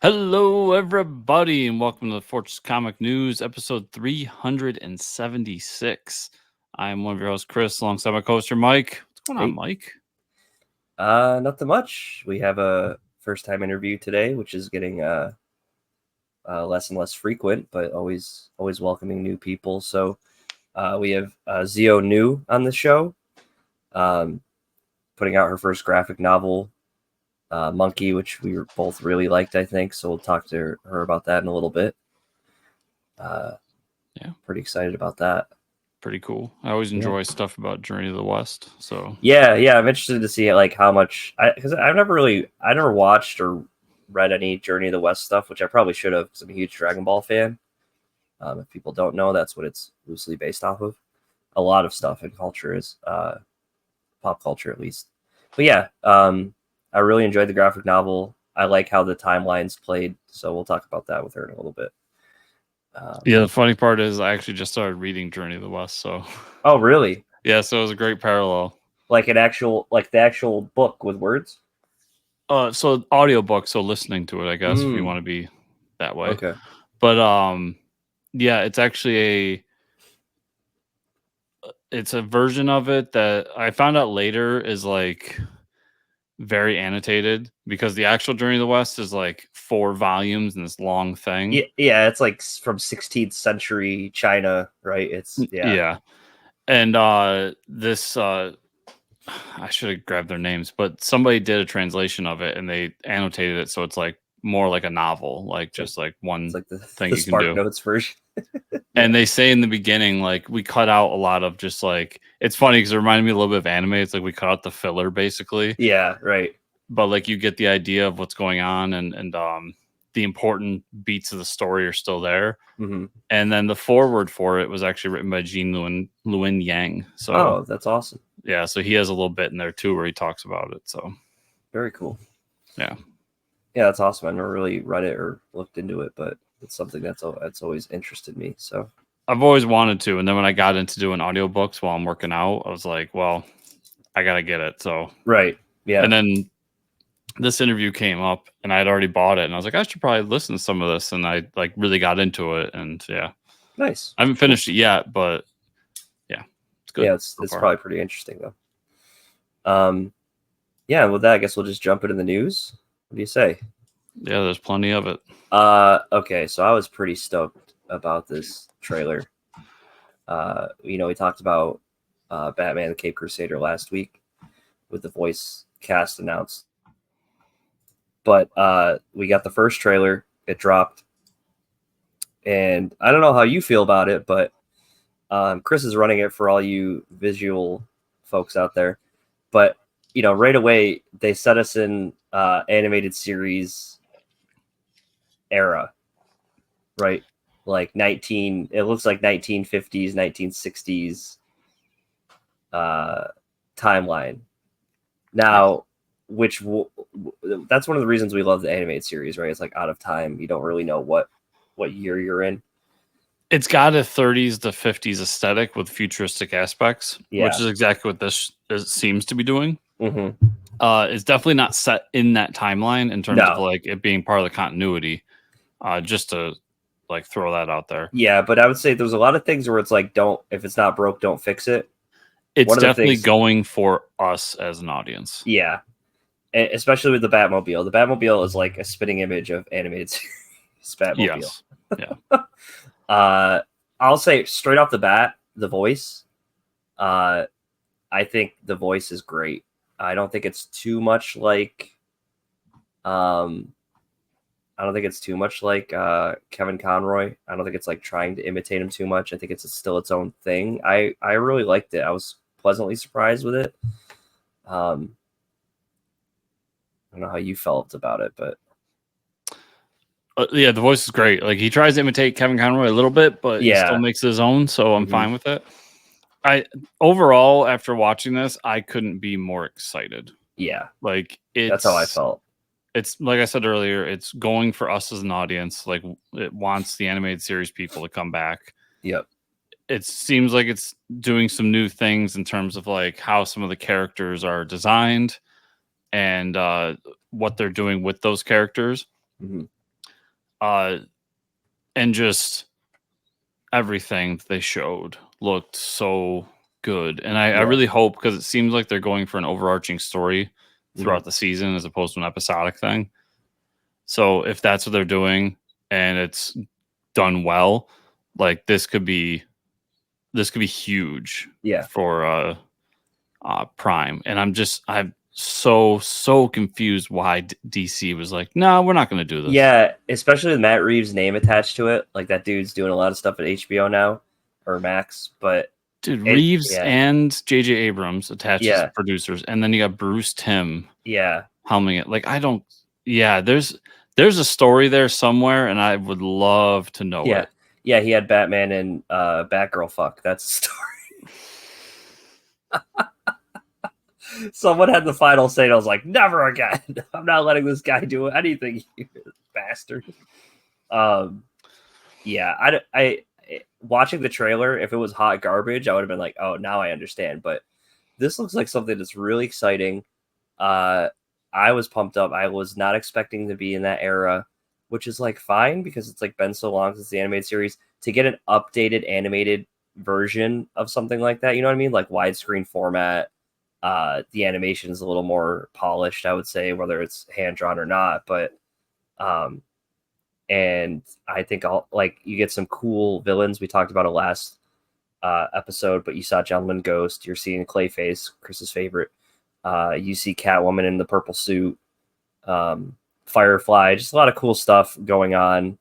Hello, everybody, and welcome to the Fortress Comic News, episode 376. I am one of your hosts, Chris, alongside my co-host, Mike. What's going on, Mike? Nothing much. We have a first-time interview today, which is getting less and less frequent, but always welcoming new people. So we have Zio New on the show, putting out her first graphic novel, Monkey, which we both really liked, I think. So we'll talk to her about that in a little bit. Pretty excited about that. Pretty cool. I always enjoy stuff about Journey to the West. So yeah, I'm interested to see like how much, because I never watched or read any Journey to the West stuff, which I probably should have because I'm a huge Dragon Ball fan. If people don't know, that's what it's loosely based off of. A lot of stuff in culture is pop culture, at least. But yeah, I really enjoyed the graphic novel. I like how the timelines played, so we'll talk about that with her in a little bit. The funny part is I actually just started reading Journey to the West. So oh, really? Yeah, so it was a great parallel. Like the actual book with words? So audiobook, so listening to it, I guess, if you want to be that way. Okay. But yeah, it's actually it's a version of it that I found out later is like very annotated, because the actual Journey to the West is like 4 volumes in this long thing. Yeah, it's like from 16th century China, right? Yeah. And this I should have grabbed their names, but somebody did a translation of it and they annotated it so it's like more like a novel, like just like one like thing the you Spark can do. Notes version. And they say in the beginning, like, we cut out a lot of just like, it's funny because it reminded me a little bit of anime. It's like we cut out the filler basically. Yeah, right. But like you get the idea of what's going on, and the important beats of the story are still there. Mm-hmm. And then the foreword for it was actually written by Gene Luen Yang. So that's awesome. Yeah, so he has a little bit in there too where he talks about it. So very cool. Yeah, that's awesome. I never really read it or looked into it, but it's something that's always interested me. So I've always wanted to, and then when I got into doing audiobooks while I'm working out, I was like, well, I gotta get it. So right, yeah. And then this interview came up, and I had already bought it, and I was like, I should probably listen to some of this, and I like really got into it, and yeah, nice. I haven't finished it yet, but yeah, it's good. Yeah, it's probably pretty interesting though. Yeah, with that, I guess we'll just jump into the news. What do you say? Yeah, there's plenty of it. Okay, so I was pretty stoked about this trailer. We talked about Batman the Caped Crusader last week with the voice cast announced. But we got the first trailer. It dropped. And I don't know how you feel about it, but Chris is running it for all you visual folks out there. But, right away, they set us in animated series era, right? Like it looks like 1950s, 1960s timeline. Now, that's one of the reasons we love the animated series, right? It's like out of time. You don't really know what year you're in. It's got a 30s to 50s aesthetic with futuristic aspects, which is exactly what this seems to be doing. Mm-hmm. It's definitely not set in that timeline in terms of like it being part of the continuity. Just to like throw that out there. Yeah, but I would say there's a lot of things where it's like, if it's not broke, don't fix it. It's definitely going for us as an audience. Yeah, especially with the Batmobile. The Batmobile is like a spitting image of animated series Batmobile. Yes. Yeah. I'll say straight off the bat, the voice. I think the voice is great. I don't think it's too much like. I don't think it's too much like Kevin Conroy. I don't think it's like trying to imitate him too much. I think it's still its own thing. I really liked it. I was pleasantly surprised with it. I don't know how you felt about it, but yeah, the voice is great. Like he tries to imitate Kevin Conroy a little bit, but he still makes his own. So I'm fine with it. Overall, after watching this, I couldn't be more excited. Yeah, like that's how I felt. It's like I said earlier, it's going for us as an audience. Like it wants the animated series people to come back. Yep. It seems like it's doing some new things in terms of like how some of the characters are designed and what they're doing with those characters. Mm-hmm. And just everything they showed looked so good. And I really hope, because it seems like they're going for an overarching story throughout the season as opposed to an episodic thing. So if that's what they're doing and it's done well, like this could be huge for Prime. And I'm so confused why DC was like, no, we're not going to do this. Yeah, especially with Matt Reeves' name attached to it. Like, that dude's doing a lot of stuff at HBO now, or Max. But dude, Reeves and J.J. Abrams attached as producers, and then you got Bruce Timm helming it. Like, there's a story there somewhere, and I would love to know it. Yeah, he had Batman and Batgirl fuck. That's the story. Someone had the final say, and I was like, never again. I'm not letting this guy do anything, you bastard. I watching the trailer, if it was hot garbage, I would have been like, oh, now I understand. But this looks like something that's really exciting. I was pumped up. I was not expecting to be in that era, which is like fine because it's like been so long since the animated series. To get an updated animated version of something like that, you know what I mean? Like widescreen format. The animation is a little more polished, I would say, whether it's hand drawn or not. But and I think you get some cool villains. We talked about it last episode, but you saw Gentleman Ghost. You're seeing Clayface, Chris's favorite. You see Catwoman in the purple suit, Firefly. Just a lot of cool stuff going on,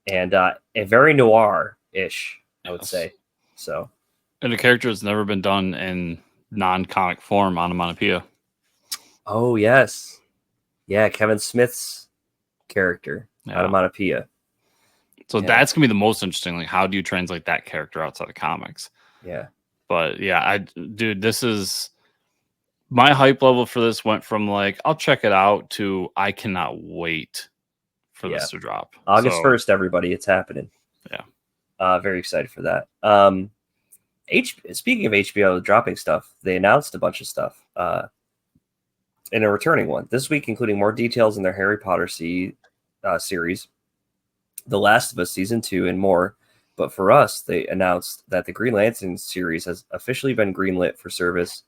and a very noir-ish, I would say. So, and the character has never been done in non-comic form, onomatopoeia. Oh yes, yeah, Kevin Smith's character, onomatopoeia. So that's gonna be the most interesting. Like, how do you translate that character outside of comics? Yeah, but dude, this is my hype level for this went from like I'll check it out to I cannot wait for this to drop. August 1st, everybody, it's happening. Yeah, very excited for that. Speaking of HBO dropping stuff, they announced a bunch of stuff in a returning one this week, including more details in their Harry Potter series, The Last of Us Season 2, and more. But for us, they announced that the Green Lantern series has officially been greenlit for service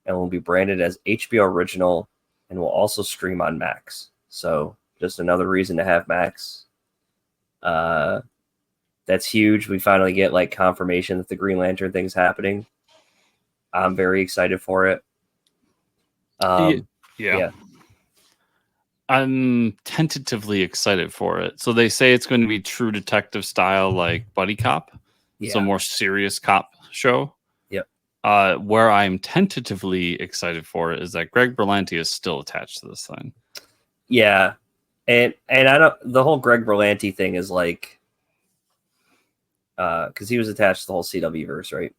and will be branded as HBO Original and will also stream on Max. So just another reason to have Max. That's huge. We finally get like confirmation that the Green Lantern thing's happening. I'm very excited for it. Yeah. I'm tentatively excited for it. So they say it's going to be true detective style, like buddy cop. Yeah. So more serious cop show. Yep. Where I'm tentatively excited for it is that Greg Berlanti is still attached to this thing. Yeah. And I don't, the whole Greg Berlanti thing is like, because he was attached to the whole CW verse, right?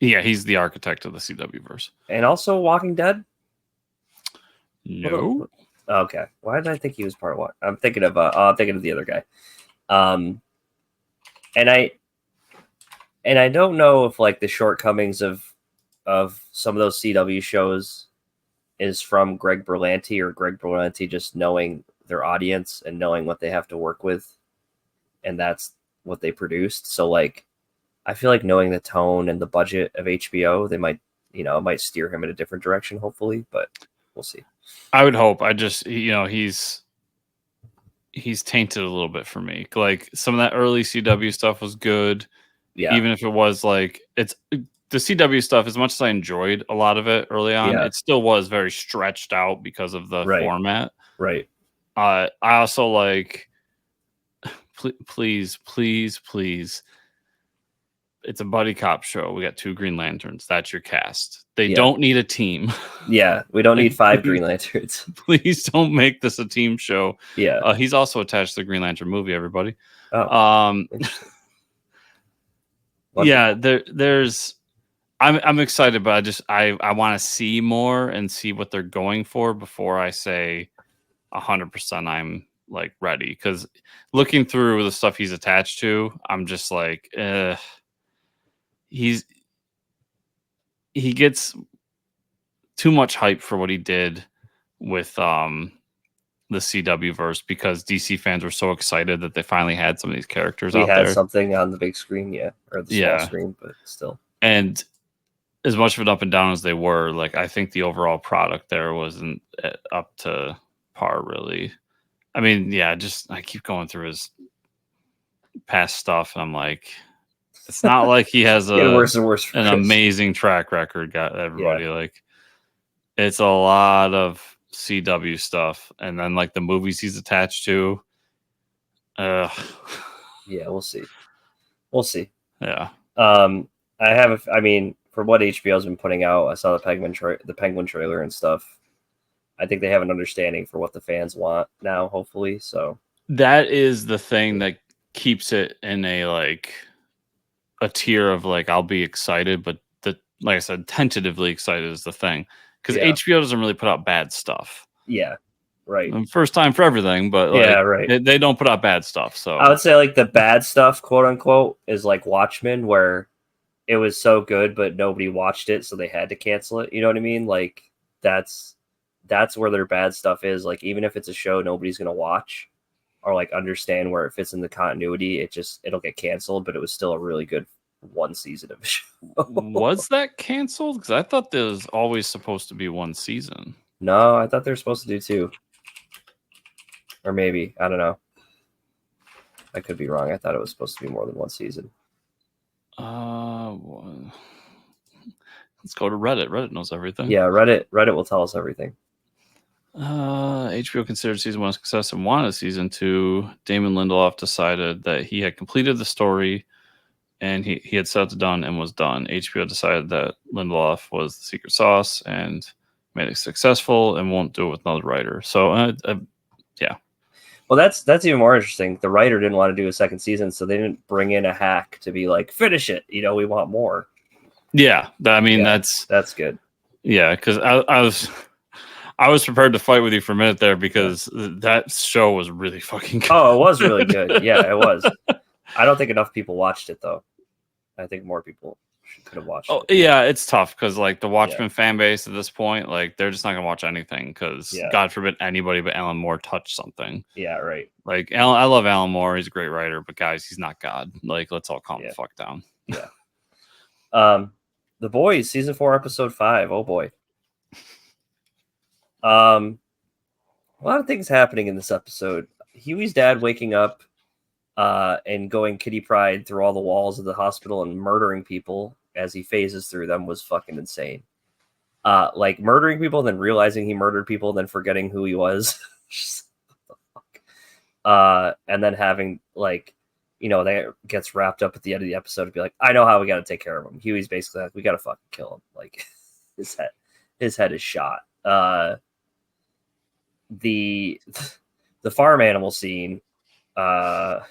Yeah, he's the architect of the CW verse. And also Walking Dead? No. Okay. Why did I think he was part of what? I'm thinking of the other guy. And I don't know if like the shortcomings of some of those CW shows is from Greg Berlanti or Greg Berlanti just knowing their audience and knowing what they have to work with, and that's what they produced. So like I feel like knowing the tone and the budget of HBO, they might, it might steer him in a different direction, hopefully, but we'll see. I would hope. I just, he's tainted a little bit for me. Like some of that early CW stuff was good. Yeah. Even if it was like, it's the CW stuff, as much as I enjoyed a lot of it early on, it still was very stretched out because of the format. Right. I also like, please. It's a buddy cop show. We got 2 Green Lanterns. That's your cast. They don't need a team. Yeah, we don't need 5 Green Lanterns. Please don't make this a team show. Yeah. He's also attached to the Green Lantern movie, everybody. Oh. Yeah, there's I'm excited, but I want to see more and see what they're going for before I say 100% I'm like ready, because looking through the stuff he's attached to, I'm just like he gets too much hype for what he did with the CW verse because DC fans were so excited that they finally had some of these characters We out had there. something on the big screen, or the small screen, but still. And as much of an up and down as they were, like I think the overall product there wasn't up to par, really. I mean, yeah, just I keep going through his past stuff, and I'm like, it's not like he has worse and worse an amazing track record. Got everybody like, it's a lot of CW stuff, and then like the movies he's attached to. Yeah, we'll see. Yeah. I mean, for what HBO's been putting out, I saw the Penguin trailer and stuff. I think they have an understanding for what the fans want now, hopefully. So that is the thing that keeps it in a tier of like I'll be excited, but like I said, tentatively excited is the thing because HBO doesn't really put out bad stuff. Yeah, right. First time for everything, but right. They don't put out bad stuff. So I would say like the bad stuff, quote unquote, is like Watchmen, where it was so good, but nobody watched it, so they had to cancel it. You know what I mean? Like that's where their bad stuff is. Like even if it's a show nobody's gonna watch or like understand where it fits in the continuity, it'll get canceled. But it was still a really good one season of a show. Was that canceled? Because I thought there was always supposed to be one season. No, I thought they were supposed to do two. Or maybe, I don't know. I could be wrong. I thought it was supposed to be more than one season. Let's go to Reddit. Reddit knows everything. Yeah, Reddit will tell us everything. HBO considered season 1 a success and wanted season 2. Damon Lindelof decided that he had completed the story and he had set it done and was done. HBO decided that Lindelof was the secret sauce and made it successful and won't do it with another writer. So, yeah. Well, that's even more interesting. The writer didn't want to do a second season, so they didn't bring in a hack to be like, finish it. You know, we want more. Yeah, I mean that's good. Yeah, because I was prepared to fight with you for a minute there because that show was really fucking good. Oh, it was really good. Yeah, it was. I don't think enough people watched it though. I think more people could have watched it. Yeah, it's tough because like the Watchmen fan base at this point, like they're just not gonna watch anything because God forbid anybody but Alan Moore touch something. Yeah, right. Like I love Alan Moore, he's a great writer, but guys, he's not God. Like let's all calm the fuck down. Yeah. The Boys, season 4, episode 5. Oh boy. A lot of things happening in this episode. Huey's dad waking up and going kitty pride through all the walls of the hospital and murdering people as he phases through them was fucking insane. Like murdering people and then realizing he murdered people and then forgetting who he was. And then having like, you know, that gets wrapped up at the end of the episode to be like, I know how we got to take care of him. Huey's basically like, we got to fucking kill him. Like his head is shot. The farm animal scene was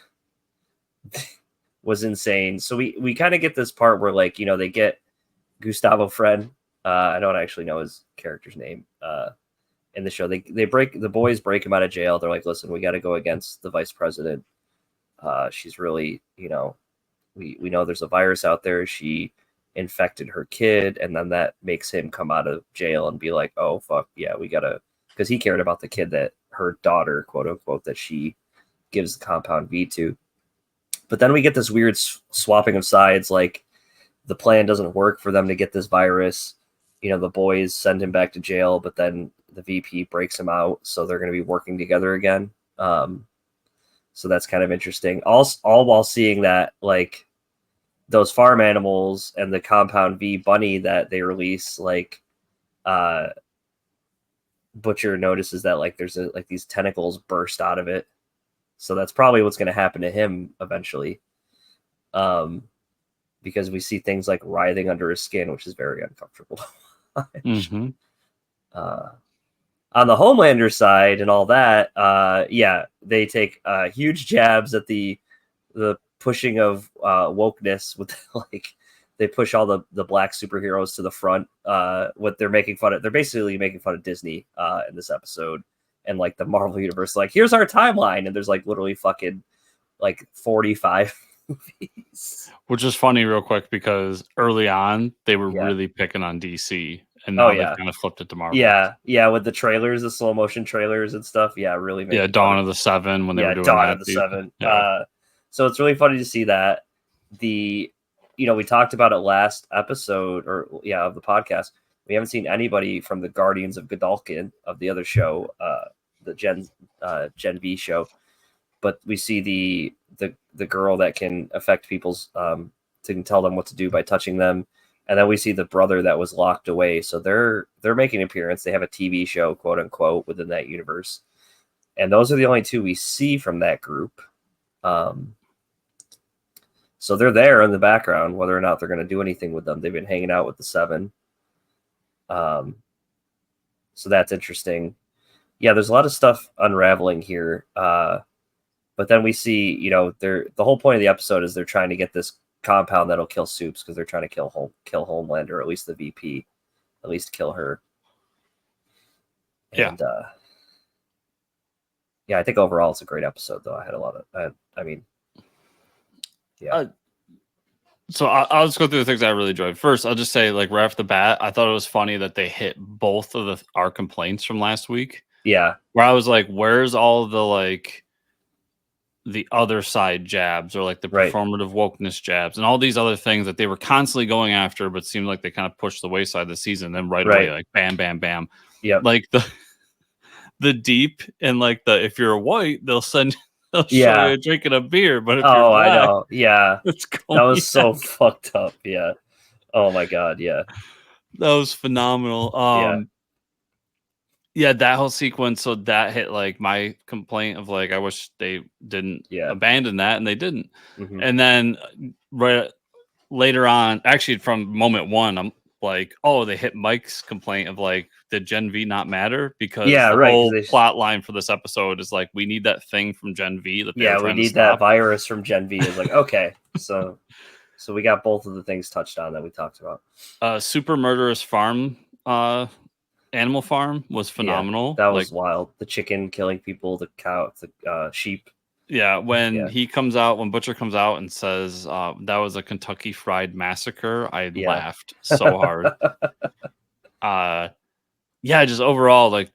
insane. So we kind of get this part where like, you know, they get Gustavo Fred. I don't actually know his character's name in the show. The boys break him out of jail. They're like, listen, we got to go against the vice president. She's really, you know, we know there's a virus out there. She infected her kid, and then that makes him come out of jail and be like, oh fuck yeah, we gotta, because he cared about the kid that her daughter, quote unquote, that she gives the compound V to. But then we get this weird swapping of sides, like the plan doesn't work for them to get this virus. You know, the boys send him back to jail, but then the VP breaks him out, so they're going to be working together again. So that's kind of interesting. All while seeing that, like, those farm animals and the Compound V bunny that they release, like, Butcher notices that, like, there's these tentacles burst out of it. So that's probably what's going to happen to him eventually. Because we see things like writhing under his skin, which is very uncomfortable. Mm-hmm. On the Homelander side and all that, they take huge jabs at the pushing of wokeness with like they push all the black superheroes to the front. What they're making fun of, they're basically making fun of Disney in this episode and like the Marvel universe. Like, here's our timeline, and there's like literally fucking like 45 movies. Which is funny, real quick, because early on they were really picking on DC. and now they've kind of flipped it to Marvel. Yeah, with the trailers, the slow motion trailers and stuff. Yeah, really. Dawn of the Seven when they were doing Dawn of the Seven. Yeah. So it's really funny to see that. We talked about it last episode of the podcast. We haven't seen anybody from the Guardians of Godalkin of the other show, the Gen V show, but we see the girl that can affect people's can tell them what to do by touching them, and then we see the brother that was locked away. So they're making an appearance. They have a TV show, quote unquote, within that universe, and those are the only two we see from that group. So they're there in the background, whether or not they're going to do anything with them. They've been hanging out with the Seven. So that's interesting. Yeah, there's a lot of stuff unraveling here. But then we see, the whole point of the episode is they're trying to get this compound that'll kill Soups because they're trying to kill Homelander, or at least the VP, at least kill her. And, I think overall it's a great episode, though. I had a lot of, so I'll just go through the things I really enjoyed. First, I'll just say, like, right off the bat, I thought it was funny that they hit both of our complaints from last week. Yeah. Where I was like, where's all the, like, the other side jabs, or like the performative wokeness jabs and all these other things that they were constantly going after, but seemed like they kind of pushed the wayside this season. Then right away, like, bam, bam, bam. Yeah. Like the deep and like if you're white, they'll show you drinking a beer, but if you're black, I know. Yeah. That was so fucked up. Yeah. Oh my God. Yeah. That was phenomenal. Yeah, that whole sequence. So that hit like my complaint of like, I wish they didn't abandon that, and they didn't. Mm-hmm. And then right later on, actually from moment one, I'm like, oh, they hit Mike's complaint of like, did Gen V not matter? Because the whole plot line for this episode is like, we need that thing from Gen V. That we need that virus from Gen V. Is like, okay, so we got both of the things touched on that we talked about. Super Murderous Farm, Animal Farm was phenomenal. That was wild. The chicken killing people, the cow, the sheep. Yeah, when Butcher comes out and says that was a Kentucky Fried Massacre, I laughed so hard. Just overall, like,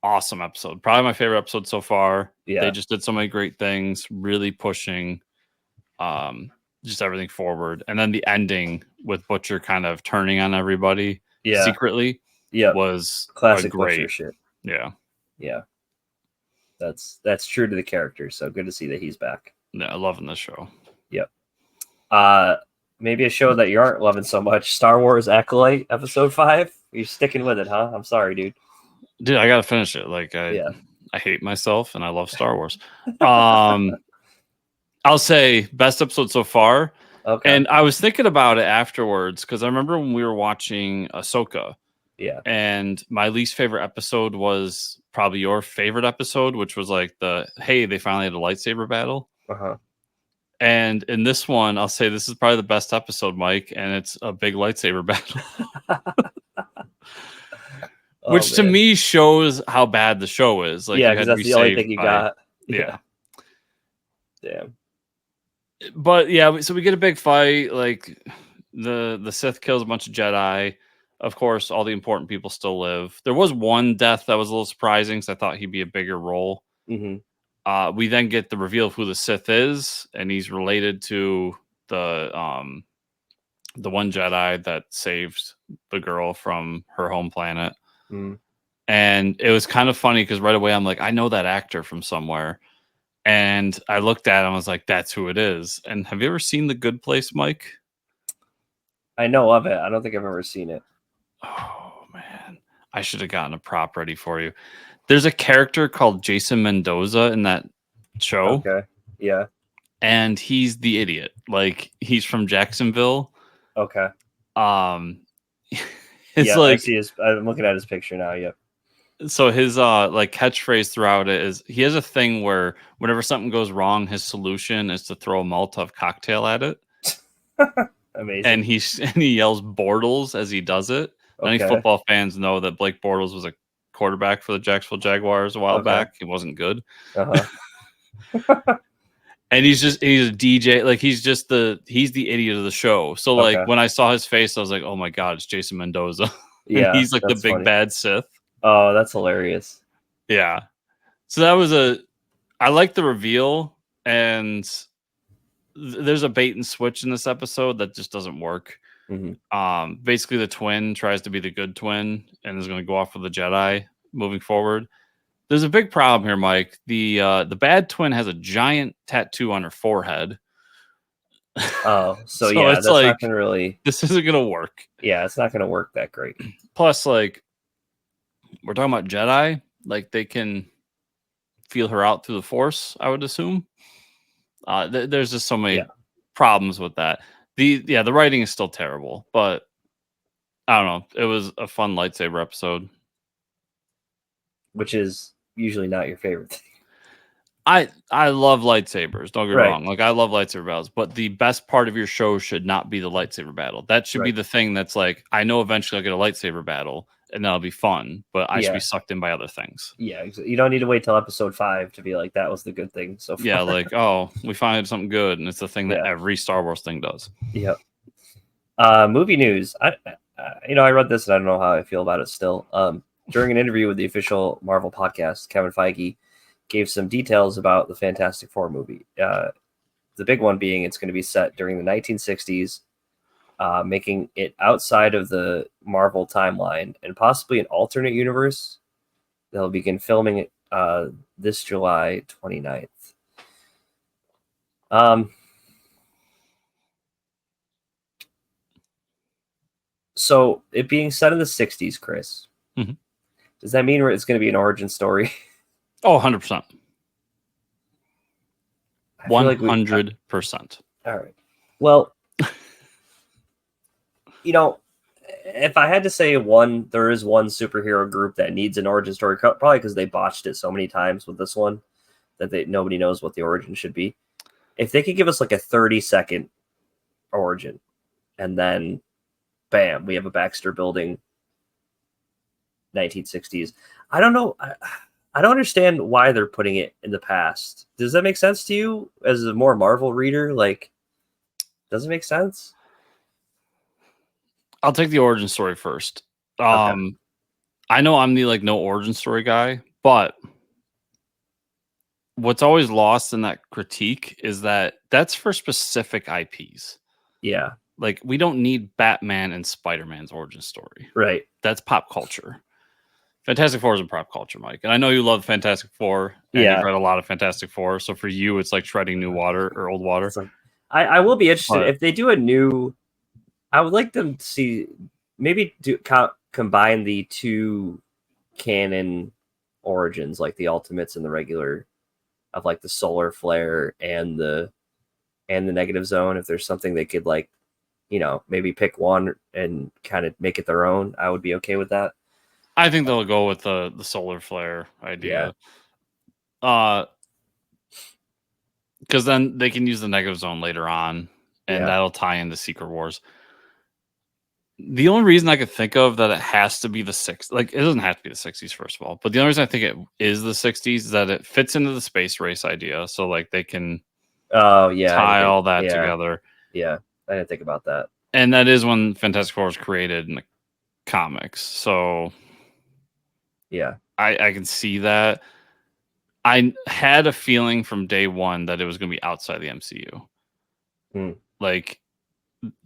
awesome episode. Probably my favorite episode so far. Yeah. They just did so many great things, really pushing just everything forward. And then the ending with Butcher kind of turning on everybody secretly was classic Butcher shit. Yeah. Yeah. That's true to the character, so good to see that he's back. Yeah, loving this show. Yep. Maybe a show that you aren't loving so much, Star Wars Acolyte Episode 5. You're sticking with it, huh? I'm sorry, dude. Dude, I gotta finish it. Like, I hate myself, and I love Star Wars. I'll say best episode so far. Okay. And I was thinking about it afterwards, because I remember when we were watching Ahsoka. Yeah. And my least favorite episode was probably your favorite episode, which was like they finally had a lightsaber battle. Uh-huh. And in this one, I'll say this is probably the best episode, Mike, and it's a big lightsaber battle. Which to me shows how bad the show is. Like, because that's the only thing you got. Yeah. Damn. But so we get a big fight. Like, the Sith kills a bunch of Jedi. Of course, all the important people still live. There was one death that was a little surprising, because I thought he'd be a bigger role. Mm-hmm. We then get the reveal of who the Sith is, and he's related to the one Jedi that saved the girl from her home planet. Mm. And it was kind of funny, because right away I'm like, I know that actor from somewhere. And I looked at him, I was like, that's who it is. And have you ever seen The Good Place, Mike? I know of it. I don't think I've ever seen it. Oh, man. I should have gotten a prop ready for you. There's a character called Jason Mendoza in that show. Okay. Yeah. And he's the idiot. Like, he's from Jacksonville. Okay. It's like, I see I'm looking at his picture now. Yep. So his like catchphrase throughout it is, he has a thing where whenever something goes wrong, his solution is to throw a Molotov cocktail at it. Amazing. And he yells Bortles as he does it. Okay. Any football fans know that Blake Bortles was a quarterback for the Jacksonville Jaguars a while back. He wasn't good. Uh-huh. And he's a DJ. Like, he's the idiot of the show. So like when I saw his face, I was like, oh my God, it's Jason Mendoza. and Yeah, he's like the that's big funny. bad Sith. Oh, that's hilarious. Yeah. So that was I like the reveal, and there's a bait and switch in this episode that just doesn't work. Basically the twin tries to be the good twin and is going to go off with the Jedi moving forward. There's a big problem here, Mike. The bad twin has a giant tattoo on her forehead. Oh, so So yeah, it's that's like, not gonna really. this isn't going to work. Yeah, it's not gonna work that great. Plus, like, we're talking about Jedi. Like, they can feel her out through the Force, I would assume. There's just so many problems with that. The writing is still terrible, but I don't know. It was a fun lightsaber episode. Which is usually not your favorite thing. I love lightsabers. Don't get me Right. wrong. Like, I love lightsaber battles, but the best part of your show should not be the lightsaber battle. That should be Right. the thing that's like, I know eventually I'll get a lightsaber battle and that'll be fun, but I should be sucked in by other things. Yeah, you don't need to wait till episode 5 to be like, that was the good thing so far. Yeah, like, oh, we finally did something good, and it's the thing that every Star Wars thing does. Yep. Movie news. I read this and I don't know how I feel about it still. During an interview with the official Marvel podcast, Kevin Feige gave some details about the Fantastic Four movie. The big one being it's going to be set during the 1960s, making it outside of the Marvel timeline and possibly an alternate universe. They'll begin filming it this July 29th. So it being set in the 60s, Chris, does that mean it's going to be an origin story? Oh, 100%. 100%. All right. Well, if I had to say there is one superhero group that needs an origin story, probably because they botched it so many times with this one that nobody knows what the origin should be. If they could give us like a 30-second origin, and then bam, we have a Baxter Building 1960s. I don't know. I don't understand why they're putting it in the past. Does that make sense to you as a more Marvel reader? Like, does it make sense? I'll take the origin story first. Okay. I know I'm the no origin story guy, but what's always lost in that critique is that that's for specific IPs. Yeah. Like, we don't need Batman and Spider-Man's origin story. Right. That's pop culture. Fantastic Four is in pop culture, Mike. And I know you love Fantastic Four, and you've read a lot of Fantastic Four. So for you, it's like treading new water or old water. Like, I will be interested if they do a new. I would like them to see maybe combine the two canon origins, like the Ultimates and the regular, of like the solar flare and the negative zone. If there's something they could maybe pick one and kind of make it their own, I would be okay with that. I think they'll go with the solar flare idea. Because then they can use the negative zone later on, and that'll tie into Secret Wars. The only reason I could think of that it has to be the 60s, like, it doesn't have to be the 60s, first of all, but the only reason I think it is the 60s is that it fits into the space race idea. So, like, they can tie all that together. Yeah, I didn't think about that. And that is when Fantastic Four was created in the comics. So, yeah, I can see that. I had a feeling from day one that it was going to be outside the MCU. Like,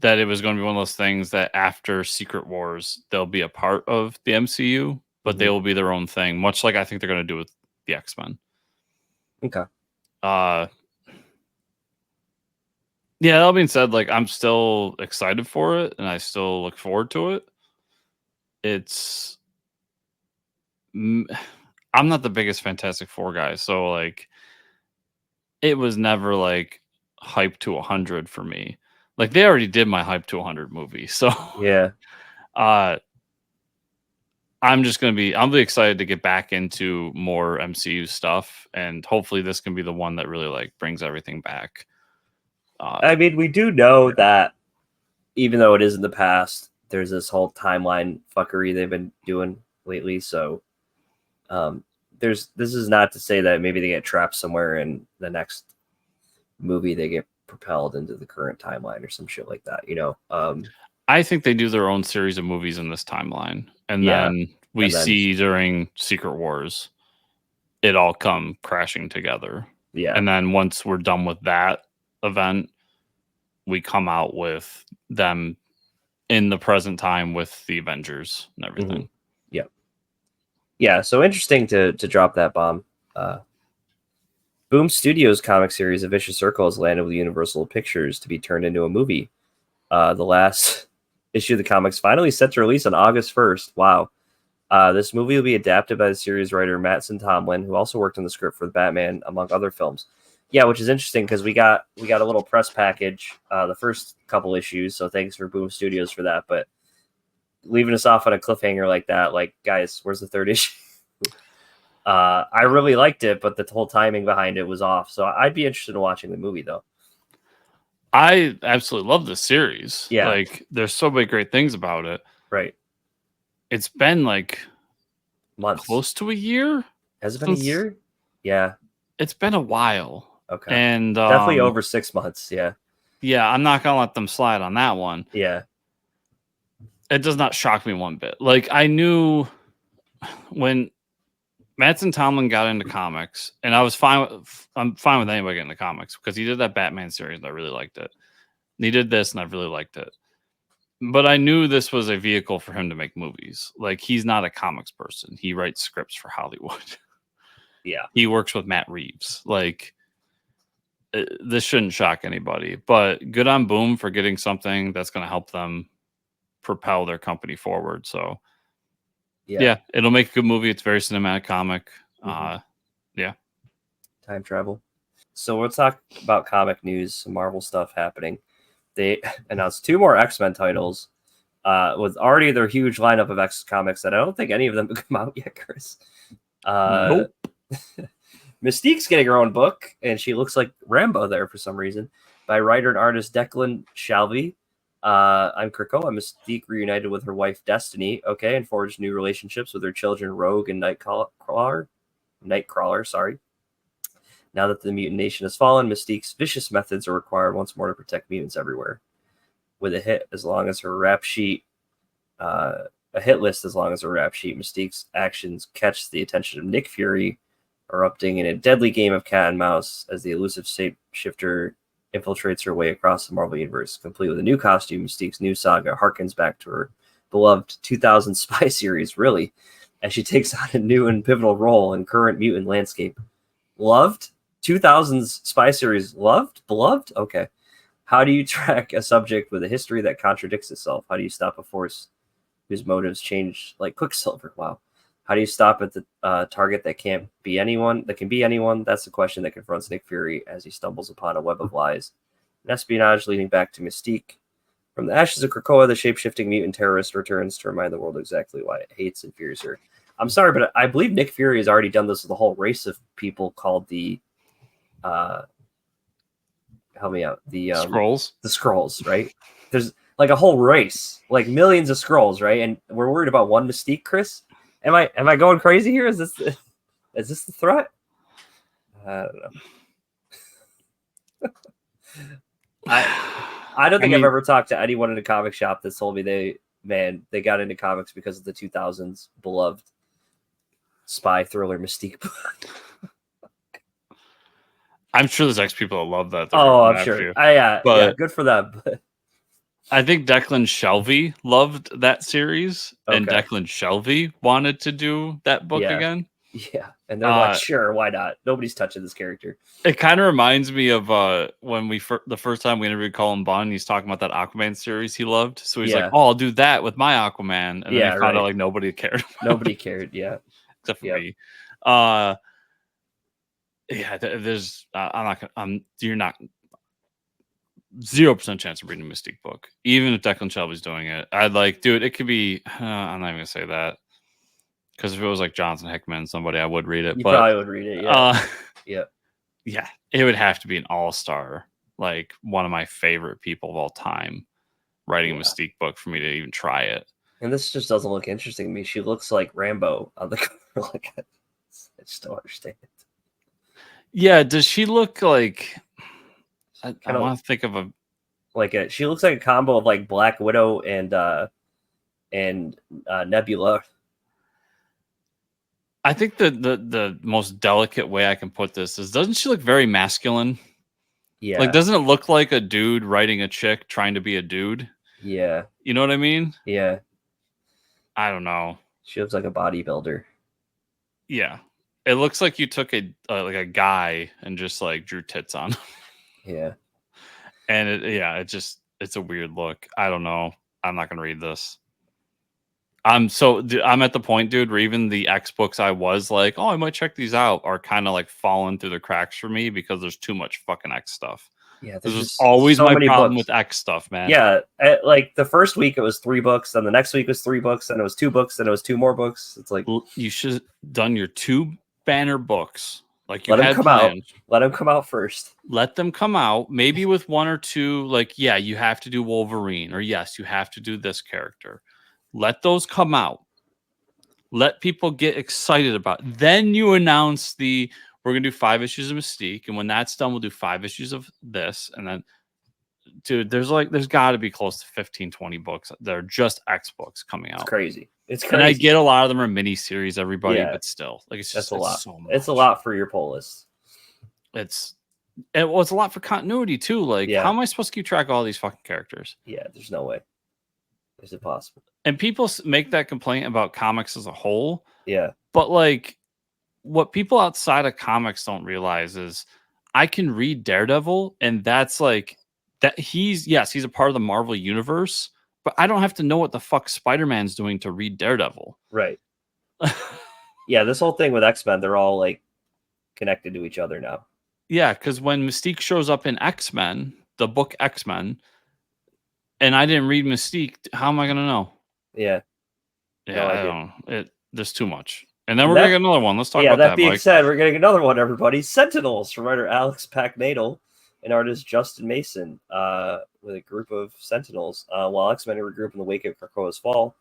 that it was going to be one of those things that after Secret Wars, they'll be a part of the MCU, but they will be their own thing, much like I think they're going to do with the X-Men. Okay. Yeah, that being said, like, I'm still excited for it, and I still look forward to it. I'm not the biggest Fantastic Four guy, so, like, it was never, like, hype to 100 for me. Like, they already did my hype to 100 movie, so yeah. I'm be excited to get back into more MCU stuff, and hopefully this can be the one that really, like, brings everything back. I mean, we do know that even though it is in the past, there's this whole timeline fuckery they've been doing lately. So this is not to say that maybe they get trapped somewhere in the next movie, they get propelled into the current timeline or some shit like that, I think they do their own series of movies in this timeline, and Yeah, then we and then- see during Secret Wars it all come crashing together. Yeah. And then once we're done with that event, we come out with them in the present time with the Avengers and everything. Yeah, so interesting to drop that bomb. Boom Studios comic series A Vicious Circle has landed with Universal Pictures to be turned into a movie. The last issue of the comics finally set to release on August 1st. Wow. This movie will be adapted by the series writer Mattson Tomlin, who also worked on the script for the Batman, among other films. Yeah, which is interesting because we got a little press package the first couple issues, so thanks for Boom Studios for that. But leaving us off on a cliffhanger like that, like, guys, where's the third issue? I really liked it, but the whole timing behind it was off. So I'd be interested in watching the movie, though. I absolutely love this series. Yeah. Like, there's so many great things about it. Right. It's been like Months. close to a year. Has it been a year? Yeah. It's been a while. Okay. And definitely over 6 months. Yeah. Yeah, I'm not gonna let them slide on that one. Yeah. It does not shock me one bit. Like, I knew when Mattson Tomlin got into comics, and I'm fine with anybody getting into comics because he did that Batman series and I really liked it. And he did this and I really liked it. But I knew this was a vehicle for him to make movies. Like, he's not a comics person. He writes scripts for Hollywood. Yeah. He works with Matt Reeves. Like, this shouldn't shock anybody. But good on Boom for getting something that's going to help them propel their company forward. So, yeah, it'll make a good movie. It's a very cinematic comic. Yeah. Time travel. So we'll talk about comic news, some Marvel stuff happening. They announced 2 more X-Men titles with already their huge lineup of X comics that I don't think any of them have come out yet, Chris. Nope. Mystique's getting her own book, and she looks like Rambo there for some reason, by writer and artist Declan Shalvey. I'm Krakoa. Mystique reunited with her wife Destiny, and forged new relationships with her children Rogue and Nightcrawler. Sorry. Now that the mutant nation has fallen, Mystique's vicious methods are required once more to protect mutants everywhere. With a hit as long as her rap sheet, a hit list as long as her rap sheet, Mystique's actions catch the attention of Nick Fury, erupting in a deadly game of cat and mouse as the elusive shapeshifter infiltrates her way across the Marvel Universe. Complete with a new costume, Mystique's new saga harkens back to her beloved 2000 spy series, really, as she takes on a new and pivotal role in current mutant landscape. Loved? 2000s spy series loved? Beloved? Okay. How do you track a subject with a history that contradicts itself? How do you stop a force whose motives change like Quicksilver? Wow. How do you stop at the target that can be anyone? That's the question that confronts Nick Fury as he stumbles upon a web of lies and espionage leading back to Mystique. From the ashes of Krakoa, the shape-shifting mutant terrorist returns to remind the world exactly why it hates and fears her. I'm sorry, but I believe Nick Fury has already done this with a whole race of people called the help me out. The Skrulls. The Skrulls, right? There's like a whole race, like millions of Skrulls, right? And we're worried about one Mystique, Chris. Am I going crazy here? Is this the threat? I don't know. I don't think I've ever talked to anyone in a comic shop that told me they got into comics because of the 2000s beloved spy thriller Mystique book. I'm sure there's X people that love that. I'm sure. Yeah, good for them. But I think Declan Shalvey loved that series, and Declan Shalvey wanted to do that book again. Yeah, and they're like, sure, why not? Nobody's touching this character. It kind of reminds me of when the first time we interviewed Colin Bunn, he's talking about that Aquaman series he loved. So he's like, "Oh, I'll do that with my Aquaman," and then he found out like nobody cared. Nobody cared, except for me. There's you're not 0% chance of reading a Mystique book, even if Declan Shelby's doing it. I'd like, dude, it could be. I'm not even gonna say that because if it was like Jonathan Hickman, somebody, I would read it. You probably would read it. Yeah, yeah, it would have to be an all-star, like one of my favorite people of all time, writing a Mystique book for me to even try it. And this just doesn't look interesting to me. She looks like Rambo on the cover. Like, I just don't understand it. Yeah, does she look like? I want to think of a. She looks like a combo of like Black Widow and Nebula. I think the most delicate way I can put this is, doesn't she look very masculine? Yeah. Like, doesn't it look like a dude writing a chick trying to be a dude? Yeah. You know what I mean? Yeah. I don't know. She looks like a bodybuilder. Yeah. It looks like you took like a guy and just like drew tits on. Yeah. And it's a weird look. I don't know. I'm not going to read this. I'm at the point, dude, where even the X books I was like, oh, I might check these out, are kind of like falling through the cracks for me because there's too much fucking X stuff. Yeah, This there's was just always so my many problem books. with X stuff, man. Yeah, like the first week it was 3 books, then the next week was 3 books, then it was 2 books, then it was 2 more books. It's like, You should have done your 2 banner books like you let them had come planned. out. Let them come out first. Let them come out, maybe with 1 or 2. Like, yeah, you have to do Wolverine, or yes, you have to do this character. Let those come out. Let people get excited about it. Then you announce we're gonna do 5 issues of Mystique, and when that's done, we'll do 5 issues of this, and then, dude, there's got to be close to 15, 20 books that are just X books coming out. It's crazy. And I get a lot of them are mini series, everybody, Yeah, but still, like, that's a lot. So much. It's a lot for your pull list. It's a lot for continuity too. Like, how am I supposed to keep track of all these fucking characters? Yeah, there's no way. Is it possible? And people make that complaint about comics as a whole. Yeah. But like, what people outside of comics don't realize is I can read Daredevil, and that's like that he's a part of the Marvel universe, but I don't have to know what the fuck Spider-Man's doing to read Daredevil. Right. Yeah, this whole thing with X-Men, they're all like connected to each other now. Yeah, because when Mystique shows up in X-Men, the book X-Men, and I didn't read Mystique, how am I gonna know? Yeah. Yeah, I don't know. There's too much. And then we're gonna get another one. Let's talk about that being Mike. said, we're getting another one, everybody. Sentinels from writer Alex Packnadel and artist Justin Mason, with a group of Sentinels. While X-Men regroup in the wake of Krakoa's fall,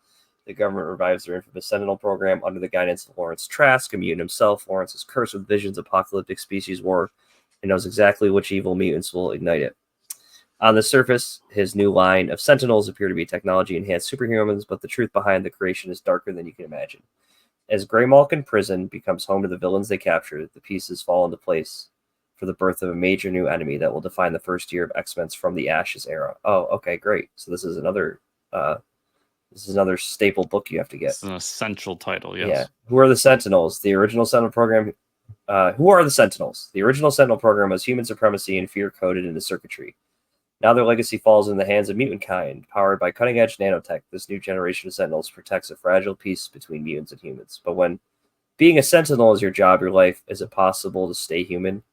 the government revives their infamous Sentinel program under the guidance of Lawrence Trask, a mutant himself. Lawrence is cursed with visions of apocalyptic species war and knows exactly which evil mutants will ignite it. On the surface, his new line of Sentinels appear to be technology-enhanced superhumans, but the truth behind the creation is darker than you can imagine. As Greymalkin Prison becomes home to the villains they captured, the pieces fall into place for the birth of a major new enemy that will define the first year of X-Men's From the Ashes era. Oh, okay, great. So this is another staple book you have to get. It's an essential title, yes. Yeah. Who are the Sentinels? The original Sentinel program. Who are the Sentinels? The original Sentinel program was human supremacy and fear coded into circuitry. Now their legacy falls in the hands of mutant kind. Powered by cutting-edge nanotech, this new generation of Sentinels protects a fragile peace between mutants and humans. But when being a Sentinel is your job, your life, is it possible to stay human?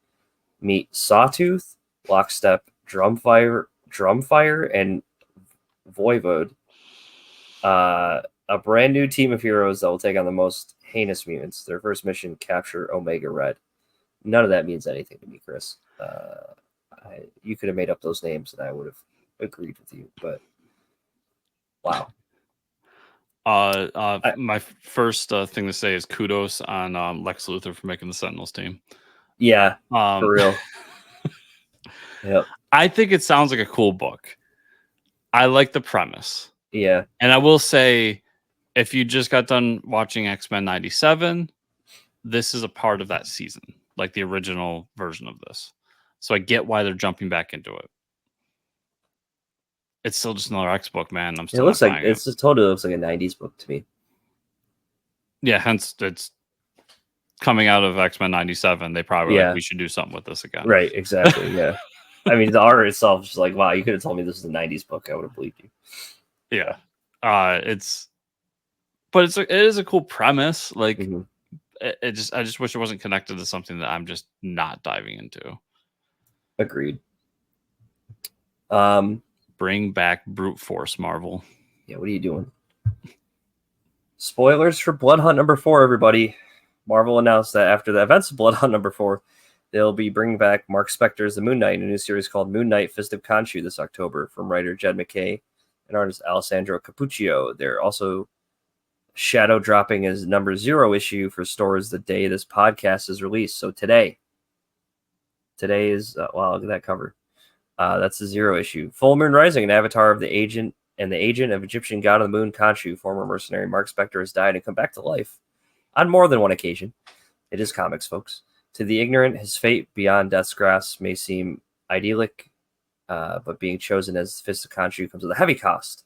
Meet Sawtooth, Lockstep, Drumfire, and Voivode. A brand new team of heroes that will take on the most heinous mutants. Their first mission, capture Omega Red. None of that means anything to me, Chris. You could have made up those names and I would have agreed with you, but wow. My first thing to say is kudos on Lex Luthor for making the Sentinels team. Yeah, for real. Yep. I think it sounds like a cool book. I like the premise. Yeah. And I will say, if you just got done watching X-Men 97, this is a part of that season, like the original version of this. So I get why they're jumping back into it. It's still just another X book, man. I'm still. It looks like it totally looks like a 90s book to me. Yeah, hence it's coming out of X-Men 97. They probably we should do something with this again. Right, exactly. Yeah. I mean, the art itself is just like, wow, you could have told me this is a 90s book. I would have believed you. Yeah. It is a cool premise. Like, I just wish it wasn't connected to something that I'm just not diving into. Agreed. Bring back brute force, Marvel. Yeah, what are you doing? Spoilers for Blood Hunt number 4, everybody. Marvel announced that after the events of Blood Hunt number 4, they'll be bringing back Mark Spector's The Moon Knight in a new series called Moon Knight Fist of Khonshu this October from writer Jed McKay and artist Alessandro Cappuccio. They're also shadow dropping his number 0 issue for stores the day this podcast is released. So today is, wow, look at that cover. That's the Zero issue. Full Moon Rising, an avatar of the agent of Egyptian god of the moon, Khonshu, former mercenary Mark Spector, has died and come back to life on more than one occasion. It is comics, folks. To the ignorant, his fate beyond death's grasp may seem idyllic, but being chosen as the Fist of Khonshu comes with a heavy cost.